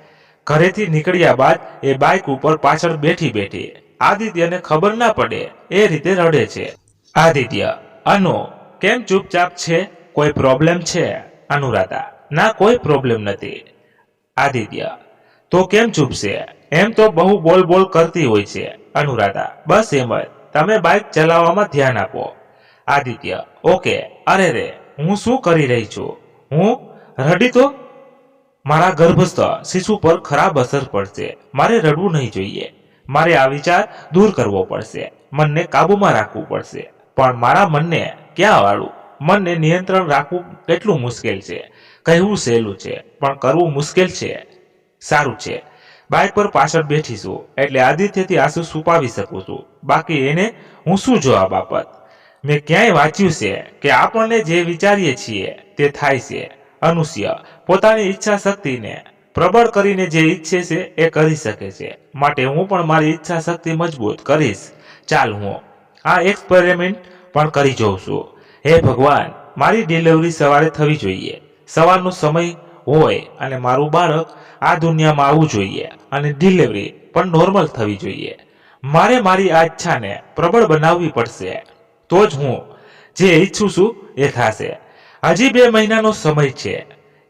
[SPEAKER 1] ઘરેથી નીકળ્યા બાદ એ બાઇક ઉપર પાછળ બેઠી બેઠી આદિત્યને ખબર ના પડે એ રીતે રડે છે. આદિત્ય, અનુ કેમ ચૂપચાપ છે? કોઈ પ્રોબ્લેમ છે? અનુરાધા, ના કોઈ પ્રોબ્લેમ નથી. આદિત્ય, તો કેમ ચૂપ છે? એમ તો બહુ બોલ બોલ કરતી હોય છે. અનુરાધા, બસ એમ જ. તમે બાઇક ચલાવવામાં ધ્યાન આપો. આદિત્ય, ઓકે. અરે રે હું શું કરી રહી છું? હું રડી તો મારા ગર્ભસ્થ શિશુ પર ખરાબ અસર પડશે. મારે રડવું નહીં જોઈએ. મારે આ વિચાર દૂર કરવો પડશે. મનને કાબૂમાં રાખવું પડશે. પણ મારા મનને ક્યાં વાળું? મનને નિયંત્રણ રાખવું કેટલું મુશ્કેલ છે. કહેવું સહેલું છે પણ કરવું મુશ્કેલ છે. સારું છે બાઇક પર પાછળ બેઠીશું એટલે આદિત્યથી આંસુ છુપાવી શકું છું. બાકી એને હું શું જવાબ આપત? મેં ક્યાંય વાંચ્યું છે કે આપણને જે વિચારીએ છીએ તે થાય છે. અનુષ્ય પોતાની ઈચ્છા શક્તિને પ્રબળ કરીને જે ઈચ્છે છે એ કરી શકે છે. માટે હું પણ મારી ઈચ્છા શક્તિ મજબૂત કરીશ. ચાલ હું આ એક્સપેરિમેન્ટ પણ કરી જોઉં છું. હે ભગવાન, મારી ડિલિવરી સવારે થવી જોઈએ. સવારનો સમય હોય અને મારું બાળક આ દુનિયામાં આવવું જોઈએ અને ડિલિવરી પણ નોર્મલ થવી જોઈએ. મારે મારી આ ઈચ્છાને પ્રબળ બનાવવી પડશે. તો જ હું જે ઈચ્છું છું એ થશે. હજી 2 મહિનાનો સમય છે.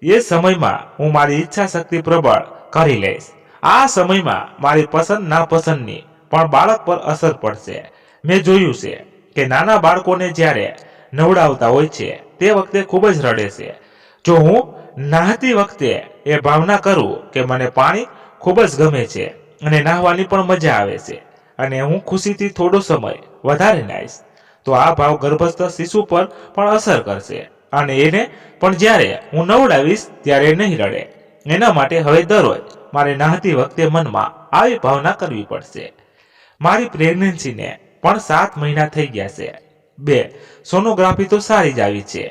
[SPEAKER 1] એ સમયમાં હું મારી ઈચ્છા શક્તિ પ્રબળ કરી લઈશ. આ સમયમાં મારી પસંદ નાપસંદની પણ બાળક પર અસર પડશે. મેં જોયું છે કે નાના બાળકોને જ્યારે નવડાવતા હોય છે તે વખતે ખૂબ જ રડે છે. જો હું નહાતી વખતે એ ભાવના કરું કે મને પાણી ખૂબ જ ગમે છે અને નહાવાની પણ મજા આવે છે અને હું ખુશીથી થોડો સમય વધારે નાહીશ તો આ ભાવ ગર્ભસ્થ શિશુ પર પણ અસર કરશે અને એને પણ જ્યારે હું નવડાવીશ ત્યારે નહીં રડે. એના માટે હવે દરરોજ મારે નહાતી વખતે મનમાં આવી ભાવના કરવી પડશે. મારી પ્રેગ્નન્સીને પણ 7 મહિના થઈ ગયા છે. 2 સોનોગ્રાફી તો સારી જ આવી છે.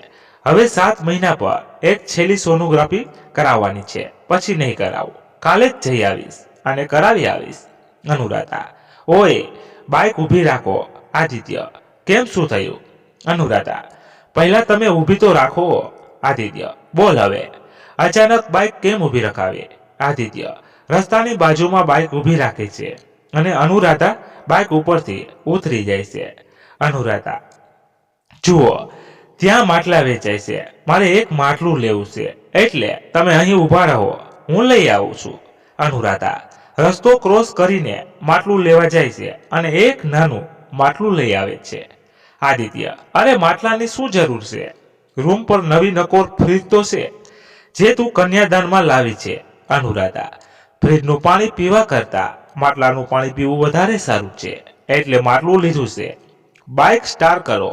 [SPEAKER 1] હવે 7 મહિના પર એક છેલ્લી સોનોગ્રાફી કરાવવાની છે. પછી નહીં કરાવું. કાલે જ જઈ આવીશ અને કરાવી આવીશ. અનુરાધા, ઓય બાઇક ઊભી રાખો. આદિત્ય, કેમ શું થયું? અનુરાધા, પહેલા તમે ઊભી તો રાખો. આદિત્ય, બોલ હવે અચાનક બાઇક કેમ ઊભી રખાવી? આદિત્ય, રસ્તાની બાજુમાં બાઇક ઊભી રાખી છે અને અનુરાધા બાઇક ઉપરથી ઉતરી જાય છે. અનુરાધા, જુઓ ત્યાં માટલા વેચાય છે. મારે એક માટલું લેવું છે એટલે તમે અહીં ઊભા રહો, હું લઈ આવું છું. અનુરાધા રસ્તો ક્રોસ કરીને માટલું લેવા જાય છે અને એક નાનું માટલું લઈ આવે છે. આદિત્ય, અરે માટલાની શું જરૂર છે? રૂમ પર નવી નકોર ફ્રીજ તો છે, જે તું કન્યાદાનમાં લાવી છે. અનુરાધા: ફ્રીજનું પાણી પીવા કરતા માટલાનું પાણી પીવું વધારે સારું છે, એટલે માટલું લીધું છે. બાઇક સ્ટાર્ટ કરો.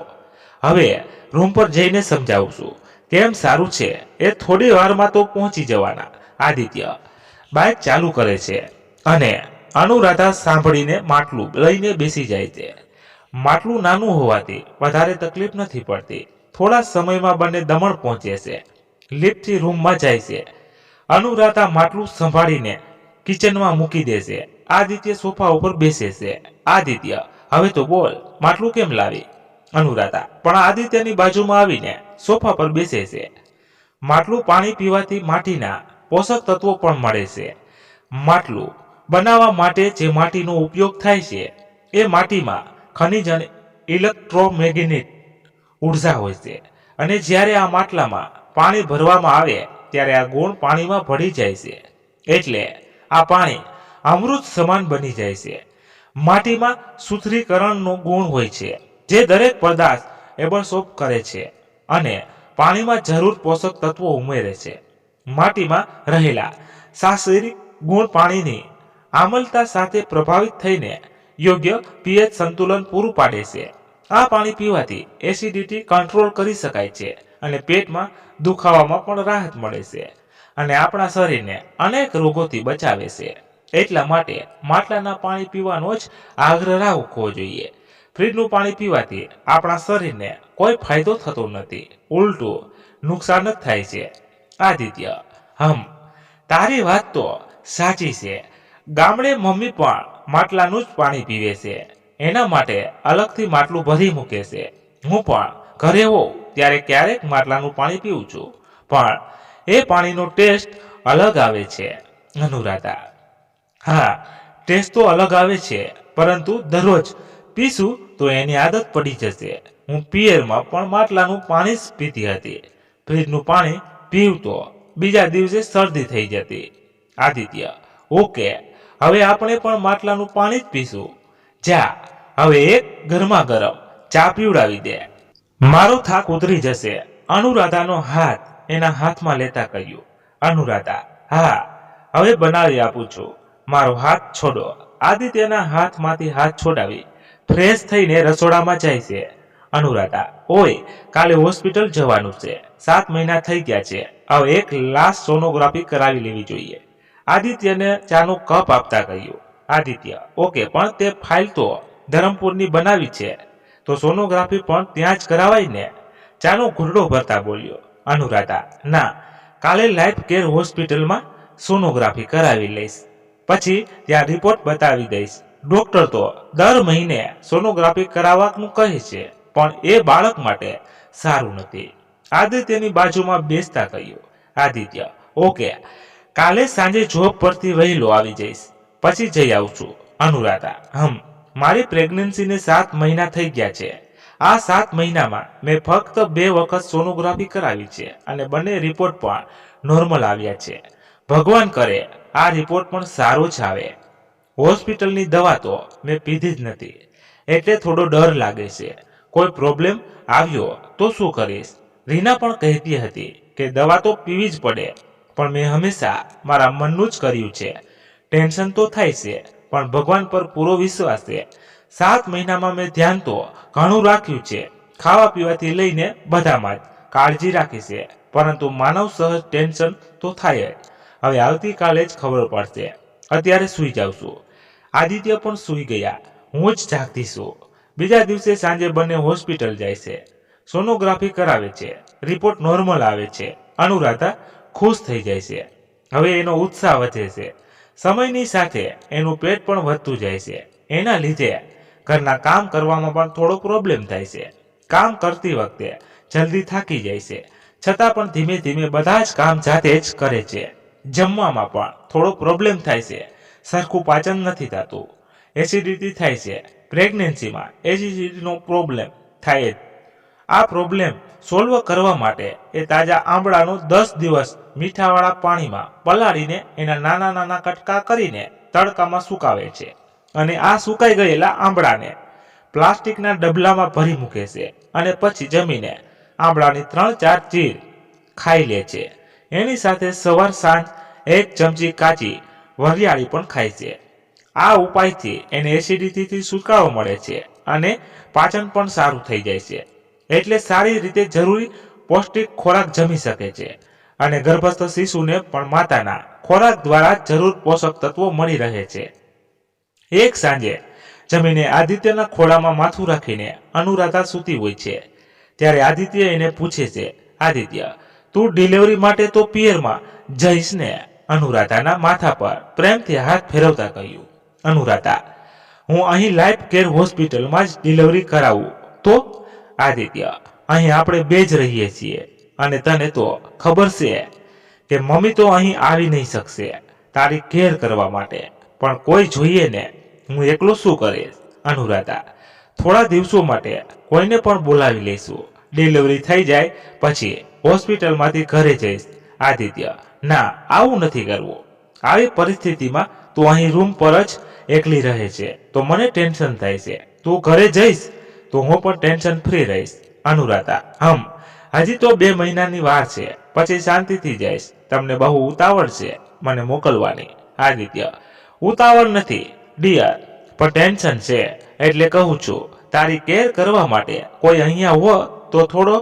[SPEAKER 1] હવે રૂમ પર જઈને સમજાવું છું કેમ સારું છે. એ થોડી વારમાં તો પહોંચી જવાના. આદિત્ય બાઇક ચાલુ કરે છે અને અનુરાધા સાંભળીને માટલું લઈને બેસી જાય છે. માટલું નાનું હોવાથી વધારે તકલીફ નથી પડતી. થોડા સમયમાં બંને દમણ પહોંચે છે. લિફ્ટથી રૂમમાં જાય છે. અનુરાધા માટલું સંભાળીને કિચનમાં મૂકી દેશે. આદિત્ય સોફા ઉપર બેસે છે. આદિત્ય: હવે તો બોલ, માટલું કેમ લાવી? અનુરાધા પણ આદિત્યની બાજુમાં આવીને સોફા પર બેસે છે. માટલું પાણી પીવાથી માટીના પોષક તત્વો પણ મળે છે. માટલું બનાવવા માટે જે માટીનો ઉપયોગ થાય છે એ માટીમાં ખનિજ અને ઇલેક્ટ્રોમેગ્નેટિક ઉર્જા હોય છે, અને જ્યારે આ માટલામાં પાણી ભરવામાં આવે ત્યારે આ ગુણ પાણીમાં ભળી જાય છે, એટલે આ પાણી અમૃત સમાન બની જાય છે. માટીમાં શુદ્ધિકરણનો ગુણ હોય છે, જે દરેક પદાર્થ એબ્સોર્બ કરે છે અને પાણીમાં જરૂર પોષક તત્વો ઉમેરે છે. માટીમાં રહેલા શારીરિક ગુણ પાણીની આમલતા સાથે પ્રભાવિત થઈને યોગ્ય પીએચ સંતુલન પૂરું પાડે છે. આ પાણી પીવાથી એસિડિટી કંટ્રોલ કરી શકાય છે અને પેટમાં દુખાવામાં પણ રાહત મળે છે, અને આપણા શરીરને અનેક રોગોથી બચાવે છે. એટલા માટે માટલાના પાણી પીવાનો જ આગ્રહ રાખવો જોઈએ. ફ્રીજનું પાણી પીવાથી આપણા શરીરને કોઈ ફાયદો થતો નથી, ઉલટું નુકસાન જ થાય છે. આદિત્ય: તારી વાત તો સાચી છે. ગામડે મમ્મી પણ માટલાનું જ પાણી પીવે છે. એના માટે અલગથી માટલું ભરી મૂકે છે. હું પણ ઘરે હોઉં ત્યારે ક્યારેક માટલાનું પાણી પીવું છું, પણ એ પાણીનો ટેસ્ટ અલગ આવે છે. અનુરાધા: હા, ટેસ્ટ તો અલગ આવે છે, પરંતુ દરરોજ પીશું તો એની આદત પડી જશે. હું પિયરમાં પણ માટલાનું પાણી જ પીતી હતી. ફ્રીજનું પાણી પીવું તો બીજા દિવસે શરદી થઈ જતી. આદિત્ય: ઓકે, હવે આપણે પણ માટલાનું પાણી જ પીશું. જા, હવે એક ગરમા ગરમ ચા પીવડાવી દે. મારો થાક ઉતરી જશે. અનુરાધાનો હાથ એના હાથમાં લેતા કહ્યું. અનુરાધા: હા, હવે બનાવી આપું છું. મારો હાથ છોડો. આદિત્યના હાથમાંથી હાથ છોડાવી ફ્રેશ થઈને રસોડામાં જાય છે. અનુરાધા: ઓય, કાલે હોસ્પિટલ જવાનું છે. 7 મહિના થઈ ગયા છે. હવે એક લાસ્ટ સોનોગ્રાફી કરાવી લેવી જોઈએ. આદિત્યને ચાનો કપ આપતા કહ્યું. આદિત્ય: ઓકે, પણ તે ફાઇલ તો ધરમપુરની બનાવી છે, તો સોનોગ્રાફી પણ ત્યાં જ કરાવાય ને? ચાનો ઘૂંટડો ભરતા બોલ્યો. અનુરાધા: ના, કાલે લાઈફ કેર હોસ્પિટલમાં સોનોગ્રાફી કરાવી લઈશ, પછી ત્યાં રિપોર્ટ બતાવી દઈશ. ડોક્ટર તો દર મહિને સોનોગ્રાફી કરાવવાનું કહે છે, પણ એ બાળક માટે સારું નથી. આદિત્યની બાજુમાં બેસતા કહ્યું. આદિત્ય: ઓકે, કાલે સાંજે જોબ પરથી વહેલો આવી જઈશ, પછી જઈ આવું છું. અનુરાધા: મારી પ્રેગ્નન્સીને 7 મહિના થઈ ગયા છે. આ 7 મહિનામાં મેં ફક્ત 2 વખત સોનોગ્રાફી કરાવી છે, અને બંને રિપોર્ટ પણ નોર્મલ આવ્યા છે. ભગવાન કરે આ રિપોર્ટ પણ સારો જ આવે. હોસ્પિટલની દવા તો મેં પીધી જ નથી, એટલે થોડો ડર લાગે છે. કોઈ પ્રોબ્લેમ આવ્યો તો શું કરીશ? રીના પણ કહેતી હતી કે દવા તો પીવી જ પડે, પણ મેં હંમેશા મારા મનનું જ કર્યું છે. ટેન્શન તો થાય છે, પણ ભગવાન પર પૂરો વિશ્વાસ છે. 7 મહિનામાં મેં ધ્યાન તો ઘણું રાખ્યું છે. ખાવા પીવાથી લઈને બધામાં જ કાળજી રાખી છે, પરંતુ માનવ સહજ ટેન્શન તો થાય જ. હવે આવતીકાલે જ ખબર પડશે. અત્યારે સૂઈ જાઉં છું. આદિત્ય પણ સૂઈ ગયા. હું જ જાગતી છું. બીજા દિવસે સાંજે બંને હોસ્પિટલ જાય છે. સોનોગ્રાફી કરાવે છે. રિપોર્ટ નોર્મલ આવે છે. અનુરાધા ખુશ થઈ જાય છે. હવે એનો ઉત્સાહ વધે છે. સમયની સાથે એનું પેટ પણ વધતું જાય છે. એના લીધે ઘરના કામ કરવામાં પણ થોડો પ્રોબ્લેમ થાય છે. કામ કરતી વખતે જલ્દી થાકી જાય છે, છતાં પણ ધીમે ધીમે બધા જ કામ જાતે જ કરે છે. જમવામાં પણ થોડો પ્રોબ્લેમ થાય છે. સરખું પાચન નથી થતું. એસિડિટી થાય છે. પ્રેગ્નન્સીમાં એસિડિટીનો પ્રોબ્લેમ થાય જ. આ પ્રોબ્લેમ સોલ્વ કરવા માટે એ તાજા આંબળાનો 10 દિવસ મીઠાવાળા પાણીમાં પલાળીને એના નાના નાના કટકા કરીને તડકામાં સુકાવે છે, અને આ સુકાઈ ગયેલા આંબળાને પ્લાસ્ટિકના ડબલામાં ભરી મૂકે છે, અને પછી જમીને આંબળાની 3-4 ચીર ખાઈ લે છે. એની સાથે સવાર સાંજ 1 ચમચી કાચી વરિયાળી પણ ખાય છે. આ ઉપાયથી એને એસિડિટીથી છુટકારો મળે છે અને પાચન પણ સારું થઈ જાય છે. એટલે સારી રીતે જરૂરી પૌષ્ટિક ખોરાક જમી શકે છે અને ગર્ભસ્થ શિશુને પણ માતાના ખોરાક દ્વારા જરૂર પોષક તત્વો મળી રહે છે. એક સાંજે જમીને આદિત્યના ખોળામાં માથું રાખીને અનુરાધા સૂતી હોય છે. ત્યારે આદિત્ય એને પૂછે છે, આદિત્ય, તું ડિલિવરી માટે તો પિયરમાં જઈશ ને? અનુરાધાના માથા પર પ્રેમથી હાથ ફેરવતા કહ્યું, અનુરાધા, હું અહીં લાઈફ કેર હોસ્પિટલમાં જ ડિલિવરી કરાવું તો? આદિત્ય, અહીં આપણે બે જ રહીએ છીએ અને તને તો ખબર છે કે મમ્મી તો અહીં આવી નહીં શકશે તારી કેર કરવા માટે, પણ કોઈ જોઈએ ને, હું એકલો શું કરીશ? અનુરાધા, થોડા દિવસો માટે કોઈને પણ બોલાવી લઈશું. ડિલિવરી થઈ જાય પછી હોસ્પિટલમાંથી ઘરે જઈશ. આદિત્ય, ના, આવું નથી કરવું. આવી પરિસ્થિતિમાં તું અહીં રૂમ પર જ એકલી રહે છે તો મને ટેન્શન થાય છે. તું ઘરે જઈશ તો હું પણ ટેન્શન ફ્રી રહીશ. અનુરાધા, હજી તો 2 મહિનાની વાર છે, પછી શાંતિથી જઈશ. તમને બહુ ઉતાવળ છે મને મોકલવાની. આદિત્ય, ઉતાવળ નથી ડિયર, પણ ટેન્શન છે એટલે કહું છું. તારી કેર કરવા માટે કોઈ અહીંયા હો તો થોડો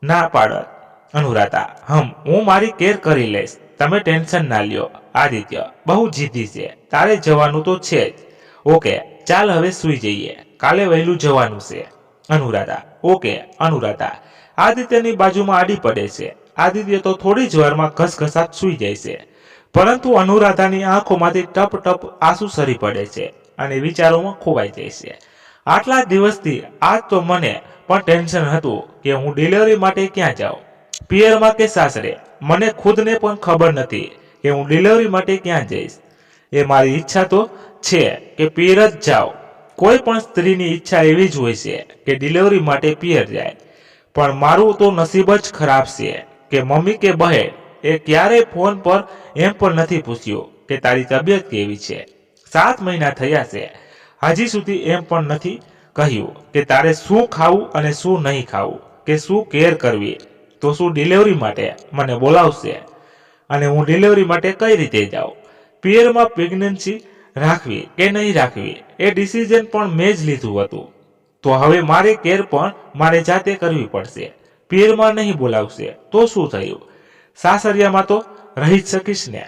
[SPEAKER 1] ના પાડત. અનુરાધા, હું મારી કેર કરી લઈશ, તમે ટેન્શન ના લ્યો. આદિત્ય, બહુ જીદ્દી છે, તારે જવાનું તો છે જ. ઓકે, ચાલ હવે સૂઈ જઈએ, કાલે વહેલું જવાનું છે. અનુરાધા, ઓકે. અનુરાધા આદિત્યની બાજુમાં આડી પડે છે. આદિત્ય તો થોડી જ વારમાં ઘસઘસાટ સૂઈ જાય છે, પરંતુ અનુરાધાની આંખોમાંથી ટપ ટપ આંસુ સરી પડે છે અને વિચારોમાં ખોવાઈ જાય છે. આટલા દિવસથી આજ તો મને પણ ટેન્શન હતું કે હું ડિલિવરી માટે ક્યાં જાઉં, પિયરમાં કે સાસરે. મને ખુદને પણ ખબર નથી કે હું ડિલિવરી માટે ક્યાં જઈશ. એ મારી ઈચ્છા તો છે કે પિયર જ જાઉં. કોઈ પણ સ્ત્રીની ઈચ્છા એવી જ હોય છે કે ડિલિવરી માટે પિયર જાય. પણ મારું તો નસીબ જ ખરાબ છે કે મમ્મી કે બહેન એ ક્યારેય ફોન પર એમ પણ નથી પૂછ્યું કે તારી તબિયત કેવી છે. 7 મહિના થયા છે, હજી સુધી એમ પણ નથી કહ્યું કે તારે શું ખાવું અને શું નહીં ખાવું, કે શું કેર કરવી. તો શું ડિલિવરી માટે મને બોલાવશે અને હું ડિલિવરી માટે કઈ રીતે જાઉં? પિયરમાં પ્રેગ્નન્સી રાખવી કે નહીં રાખવી એ ડિસિઝન પણ મેં જ લીધું હતું. તો હવે મારે કેર પણ મારે જાતે કરવી પડશે. પિયરમાં નહીં બોલાવશે તો શું થયું? સાસરિયામાં તો રહી જ શકીશ ને.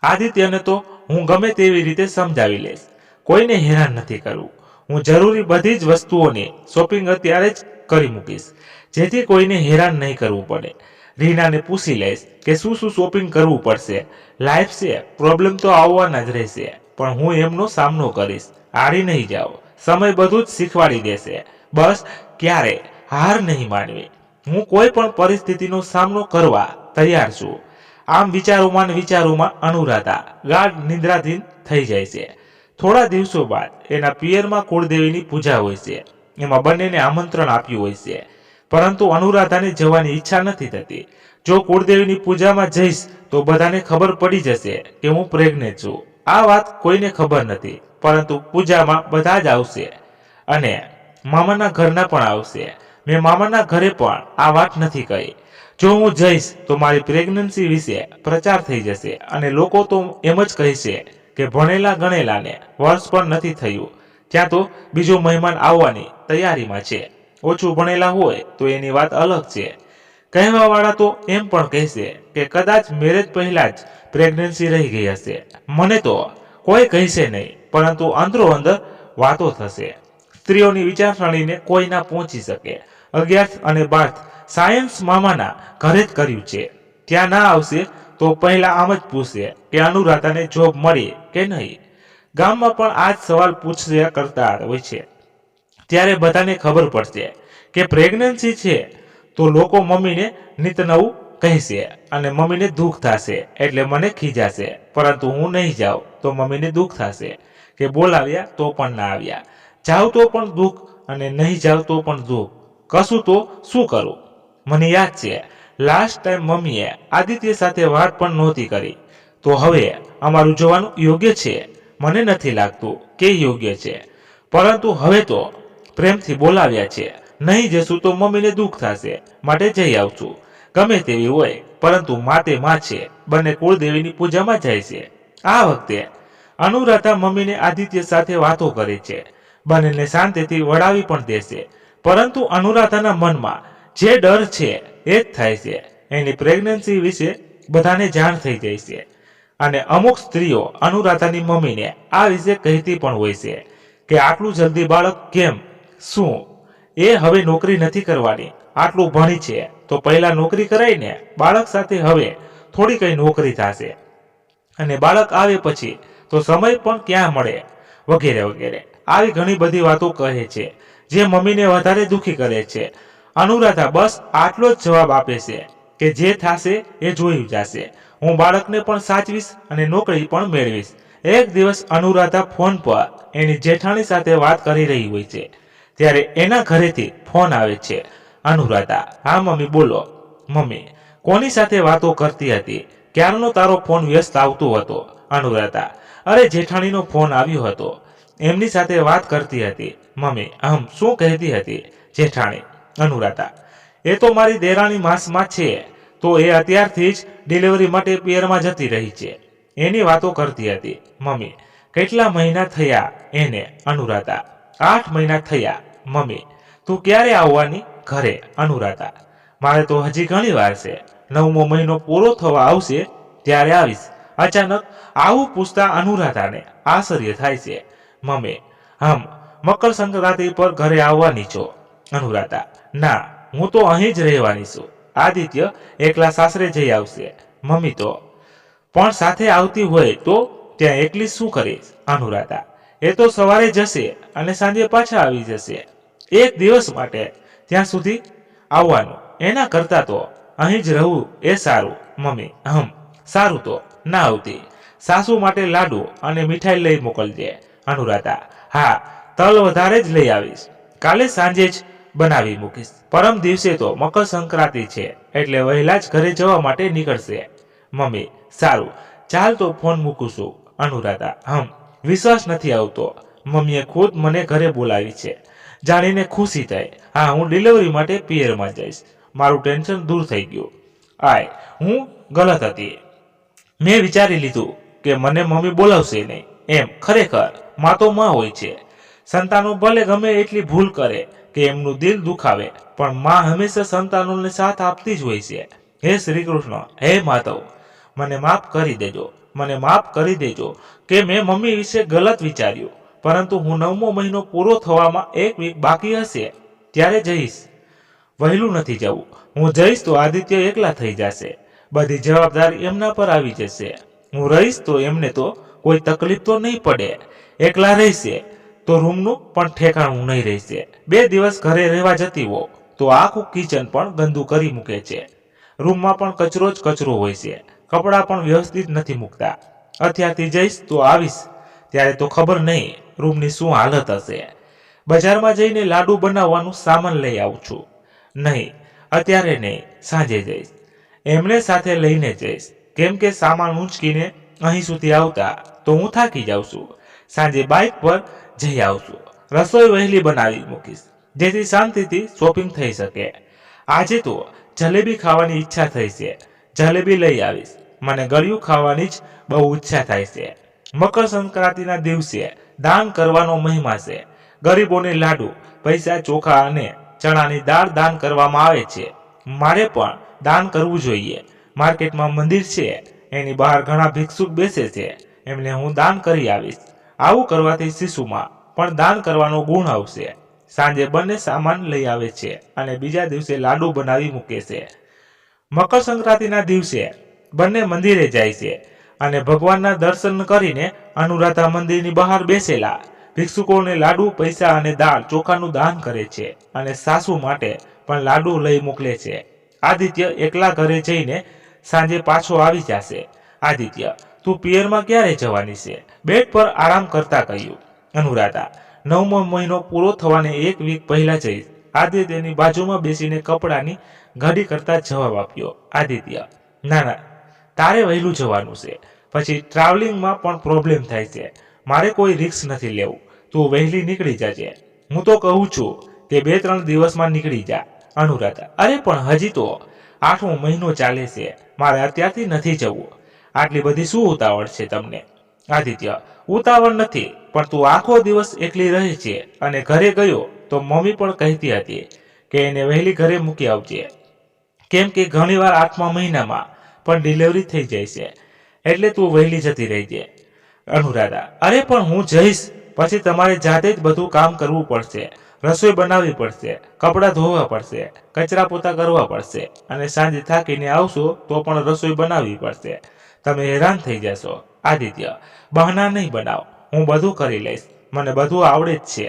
[SPEAKER 1] આદિત્યને તો હું ગમે તેવી રીતે સમજાવી લઈશ, કોઈને હેરાન નથી કરવું. હું જરૂરી બધી જ વસ્તુઓની શોપિંગ અત્યારે જ કરી મૂકીશ, જેથી કોઈને હેરાન નહીં કરવું પડે. રીનાને પૂછી લઈશ કે શું શું શોપિંગ કરવું પડશે. લાઈફ છે, પ્રોબ્લેમ તો આવવાના જ રહેશે, પણ હું એમનો સામનો કરીશ. હારી નહીં જાઓ, સમય બધું જ શીખવાડી દેશે. બસ ક્યારે હાર નહીં માનવી. હું કોઈ પણ પરિસ્થિતિનો સામનો કરવા તૈયાર છું. આમ વિચારોમાં અનુરાધા ગાઢ નિદ્રાધીન થઈ જાય છે. થોડા દિવસો બાદ એના પિયરમાં કુળદેવીની પૂજા હોય છે. એમાં બંનેને આમંત્રણ આપ્યું હોય છે, પરંતુ અનુરાધાને જવાની ઈચ્છા નથી થતી. જો કુળદેવીની પૂજામાં જઈશ તો બધાને ખબર પડી જશે કે હું પ્રેગ્નેન્ટ છું. આ વાત કોઈને ખબર નથી, પરંતુ પૂજામાં બધા જ આવશે અને મામાના ઘરના પણ આવશે. મેં મામાના ઘરે પણ આ વાત નથી કહી. જો હું જઈશ તો મારી પ્રેગ્નન્સી વિશે પ્રચાર થઈ જશે અને લોકો તો એમ જ કહેશે કે ભણેલા ગણેલાને વર્ષ પણ નથી થયું, ત્યાં તો બીજો મહેમાન આવવાની તૈયારીમાં છે. ઓછું ભણેલા હોય તો એની વાત અલગ છે. કહેવાવાળા તો એમ પણ કહેશે કે કદાચ મેરેજ પહેલા જ પ્રેગ્નન્સી રહી ગઈ હશે. મને તો કોઈ કહેશે નહીં, પરંતુ અંદરો અંદર વાતો થશે. સ્ત્રીઓની વિચારસરણીને કોઈ ના પહોંચી શકે. 11th અને 12th સાયન્સ મામાના ઘરે જ કર્યું છે. ત્યાં ના આવશે તો પહેલા આમ જ પૂછશે કે અનુરાધાને જોબ મળી કે નહીં. ગામમાં પણ આ જ સવાલ પૂછ્યા કરતા હોય છે. ત્યારે બધાને ખબર પડશે કે પ્રેગ્નન્સી છે તો લોકો મમ્મીને નિત નવું કહેશે અને મમ્મીને દુઃખ થશે એટલે મને ખીજાશે. પરંતુ હું નહીં જાઉં તો મમ્મીને દુઃખ થશે કે બોલાવ્યા તો પણ ના આવ્યા, જાઉં તો પણ દુઃખ અને નહીં જાઉં તો પણ દુઃખ. કશું તો શું કરું? મને યાદ છે લાસ્ટ ટાઈમ મમ્મીએ આદિત્ય સાથે વાત પણ નહોતી કરી. તો હવે અમારું જવાનું યોગ્ય છે? મને નથી લાગતું કે યોગ્ય છે, પરંતુ હવે તો પ્રેમથી બોલાવ્યા છે, નહીં જશું તો મમ્મીને દુઃખ થશે, માટે જઈ આવશું. ગમે તેવી હોય પરંતુ મા તે માં છે, બંને કુળદેવીની પૂજામાં જાય છે. આ વખતે અનુરાધા મમ્મીને આદિત્ય સાથે વાતો કરે છે, બંનેને શાંતિથી વળાવી પણ દેશે. પરંતુ અનુરાધાના મનમાં જે ડર છે એ જ થાય છે. એની પ્રેગ્નન્સી વિશે બધાને જાણ થઈ જાય છે અને અમુક સ્ત્રીઓ અનુરાધાની મમ્મીને આ વિશે કહેતી પણ હોય છે કે આટલું જલ્દી બાળક કેમ, શું એ હવે નોકરી નથી કરવાની, આટલું ભણી છે તો પહેલા નોકરી કરાઈને બાળક સાથે હવે થોડી કઈ નોકરી થશે અને બાળક આવે પછી તો સમય પણ ક્યાં મળે, વગેરે વગેરે. આવી ઘણી બધી વાતો કહે છે જે મમ્મીને વધારે દુઃખી કરે છે. અનુરાધા બસ આટલો જ જવાબ આપે છે કે જે થશે એ જોયું જશે, હું બાળકને પણ સાચવીશ અને નોકરી પણ મેળવીશ. એક દિવસ અનુરાધા ફોન પર એની જેઠાણી સાથે વાત કરી રહી હોય છે ત્યારે એના ઘરેથી ફોન આવે છે. અનુરાધા: હા મમ્મી બોલો. મમ્મી: કોની સાથે વાતો કરતી હતી? ક્યારનો તારો ફોન વ્યસ્ત આવતો હતો. અનુરાધા: અરે જેઠાણીનો ફોન આવ્યો હતો, એમની સાથે વાત કરતી હતી. મમ્મી: શું કહેતી હતી જેઠાણી? અનુરાધા: એ તો મારી દેરાણી માસમાં છે, તો એ અત્યારથી જ ડિલિવરી માટે પિયરમાં જતી રહી છે, એની વાતો કરતી હતી. મમ્મી: કેટલા મહિના થયા એને? અનુરાધા: 8 મહિના થયા. મમ્મી: તું ક્યારે આવવાની ઘરે? અનુરાધા: મારે તો હજી ઘણી વાર છે, 9મો મહિનો પૂરો થવા આવશે ત્યારે આવીશ. અચાનક આવું પૂછતા અનુરાધાને આશ્ચર્ય થાય છે. મમ્મી: મકર સંક્રાંતિ પર ઘરે આવવાની છો? અનુરાધા: ના, હું તો અહીં જ રહેવાની છું. આદિત્ય એકલા સાસરે જઈ આવશે. મમ્મી: તો પણ સાથે આવતી હોય તો ત્યાં એકલી શું કરીશ? અનુરાધા: એ તો સવારે જશે અને સાંજે પાછા આવી જશે, 1 દિવસ માટે ત્યાં સુધી આવવાનું, એના કરતા તો અહીં જ રહું એ સારું. મમ્મી: સારું, તો ના આવતી. સાસુ માટે લાડુ અને મીઠાઈ લઈ મોકલજે. અનુરાધા: હા, તલ વધારે જ લઈ આવીશ, કાલે સાંજે જ બનાવી મૂકીશ. પરમ દિવસે તો મકર સંક્રાંતિ છે એટલે વહેલા જ ઘરે જવા માટે નીકળશે. મમ્મી: સારું, ચાલ તો ફોન મૂકું છું. અનુરાધા: વિશ્વાસ નથી આવતો, મમ્મીએ ખુદ મને ઘરે બોલાવી છે. જાણીને ખુશી થઈ. હા, હું ડિલિવરી માટે પિયરમાં જઈશ, મારું ટેન્શન દૂર થઈ ગયું. હું ગલત હતી, મેં વિચારી લીધું કે મને મમ્મી બોલાવશે નહીં. એમ ખરેખર માં તો માં હોય છે. સંતાનો ભલે ગમે એટલી ભૂલ કરે કે એમનું દિલ દુખાવે, પણ માં હંમેશા સંતાનોને સાથ આપતી જ હોય છે. હે શ્રી કૃષ્ણ, હે માધવ, મને માફ કરી દેજો, મને માફ કરી દેજો કે મેં મમ્મી વિશે ગલત વિચાર્યું. પરંતુ હું 9મો મહિનો પૂરો થવામાં 1 વીક બાકી હશે ત્યારે જઈશ. વહેલું નથી જવું. હું જઈશ તો આદિત્ય એકલા થઈ જશે, બધી જવાબદારી એમના પર આવી જશે. હું રહીશ તો એમને તો કોઈ તકલીફ તો નહીં પડે. એકલા રહેશે તો રૂમનું પણ ઠેકાણું નહીં રહેશે. 2 દિવસ ઘરે રહેવા જતી હો તો આખું કિચન પણ ગંદુ કરી મૂકે છે. રૂમમાં પણ કચરો જ કચરો હોય છે, કપડાં પણ વ્યવસ્થિત નથી મૂકતા. અત્યારથી જઈશ તો આવીશ ત્યારે તો ખબર નહીં રૂમની શું હાલત હશે. બજારમાં જઈને લાડુ બનાવવાનું સામાન લઈ આવું છું. નહીં, અત્યારે નહીં, સાંજે જઈશ. એમને સાથે લઈને જઈશ, કેમ કે સામાન ઊંચકીને અહીં સુધી આવતા તો હું થાકી જાઉં છું. સાંજે બાઇક પર જઈ આવશું. રસોઈ વહેલી બનાવી મૂકીશ જેથી શાંતિથી શોપિંગ થઈ શકે. આજે તો જલેબી ખાવાની ઈચ્છા થઈ છે, જલેબી લઈ આવીશ. મને ગળ્યું ખાવાની જ બહુ ઈચ્છા થાય છે. મકર સંક્રાંતિના દિવસે દાન કરવાનો મહિમા છે. ગરીબોને લાડુ, પૈસા, ચોખા અને ચણાની દાળ દાન કરવામાં આવે છે. મારે પણ દાન કરવું જોઈએ. માર્કેટમાં મંદિર છે, એની બહાર ઘણા ભિક્ષુક બેસે છે, એમને હું દાન કરી આવીશ. આવું કરવાથી શિશુમાં પણ દાન કરવાનો ગુણ આવશે. સાંજે બંને સામાન લઈ આવે છે અને બીજા દિવસે લાડુ બનાવી મૂકે છે. મકર સંક્રાંતિના દિવસે બંને મંદિરે જાય છે અને ભગવાનના દર્શન કરીને અનુરાધા મંદિરની બહાર બેસેલા ભિક્ષુકોને લાડુ, પૈસા અને દાળ ચોખાનું દાન કરે છે અને સાસુ માટે પણ લાડુ લઈ મોકલે છે. આદિત્ય એકલા ઘરે જઈને સાંજે પાછો આવી જશે. આદિત્ય: તું પિયરમાં ક્યારે જવાની છે? બેડ પર આરામ કરતા કહ્યું. અનુરાધા: 9મો મહિનો પૂરો થવાને 1 વીક પહેલા જઈશ. આદિત્યની બાજુમાં બેસીને કપડાની ઘડી કરતા જવાબ આપ્યો. આદિત્ય: ના, તારે વહેલું જવાનું છે, પછી ટ્રાવેલિંગમાં પણ પ્રોબ્લેમ થાય છે. મારે કોઈ રિસ્ક નથી લેવું, તું વહેલી નીકળી જજે. હું તો કહું છું તે 2-3 દિવસમાં નીકળી જા. અનુરાધા: અરે પણ હજી તો 8મો મહિનો ચાલે છે, મારે અત્યારથી નથી જવું. આટલી બધી શું ઉતાવળ છે તમને? આદિત્ય: ઉતાવળ નથી, પણ તું આખો દિવસ એકલી રહે છે અને ઘરે ગયો તો મમ્મી પણ કહેતી હતી કે એને વહેલી ઘરે મૂકી આવજે, કેમ કે ઘણીવાર 8મા મહિનામાં પણ ડિલિવરી થઈ જાય છે, એટલે તું વહેલી જતી રહેજે. અનુરાધા: અરે પણ હું જઈશ પછી તમારે જાતે જ બધું કામ કરવું પડશે, રસોઈ બનાવવી પડશે, કપડાં ધોવા પડશે, કચરા પોતા કરવા પડશે, અને સાંજે થાકીને આવશો તો પણ રસોઈ બનાવવી પડશે. તમે હેરાન થઈ જશો. આદિત્ય: બહાના નહીં બનાવ, હું બધું કરી લઈશ, મને બધું આવડે જ છે,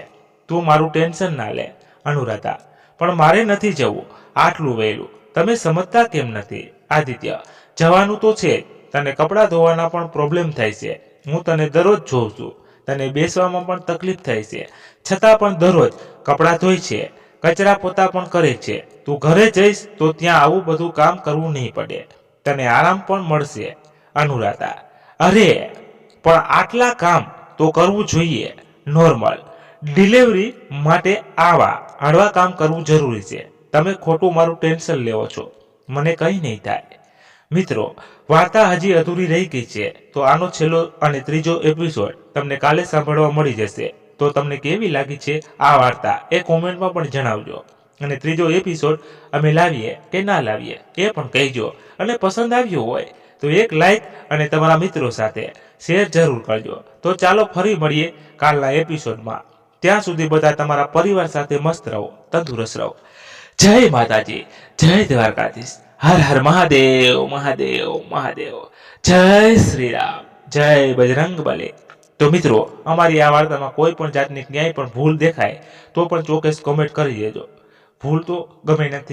[SPEAKER 1] તું મારું ટેન્શન ના લે. અનુરાધા: પણ મારે નથી જવું આટલું વહેલું, તમે સમજતા કેમ નથી? આદિત્ય: જવાનું તો છે જ, તને કપડાં ધોવાના પણ પ્રોબ્લેમ થાય છે, હું તને દરરોજ જોઉં છું, તને બેસવામાં પણ તકલીફ થાય છે, છતાં પણ દરરોજ કપડાં ધોય છે, કચરા પોતા પણ કરે છે. તું ઘરે જઈશ તો ત્યાં આવું બધું કામ કરવું નહીં પડે, તને આરામ પણ મળશે. અનુરાધા: અરે પણ આટલા કામ તો કરવું જોઈએ. નોર્મલ ડિલિવરી માટે આવા હળવા કામ કરવું જરૂરી છે. તમે ખોટું મારું ટેન્શન લેવો છો, મને કંઈ નહીં થાય. મિત્રો, વાર્તા હજી અધૂરી રહી ગઈ છે, તો આનો છેલ્લો અને ત્રીજો એપિસોડ તમને કાલે સાંભળવા મળી જશે. તો તમને કેવી લાગી છે આ વાર્તા એ કોમેન્ટમાં પણ જણાવજો. અને ત્રીજો એપિસોડ અમે લાવીએ કે ના લાવીએ એ પણ કહેજો. અને પસંદ આવ્યો હોય તો એક લાઈક અને તમારા મિત્રો સાથે શેર જરૂર કરજો. તો ચાલો ફરી મળીએ કાલના એપિસોડમાં. ત્યાં સુધી બધા તમારા પરિવાર સાથે મસ્ત રહો, તંદુરસ્ત રહો. જય માતાજી, જય દ્વારકાધીશ. હર હર મહાદેવ, મહાદેવ, મહાદેવ. જય શ્રી રામ, જય બજરંગ બલી. તો મિત્રો, અમારી આ વાર્તામાં કોઈ પણ જાતની ક્યાંય પણ ભૂલ દેખાય તો પણ ચોક્કસ કોમેન્ટ કરી દેજો. ભૂલ તો ગમે નથી.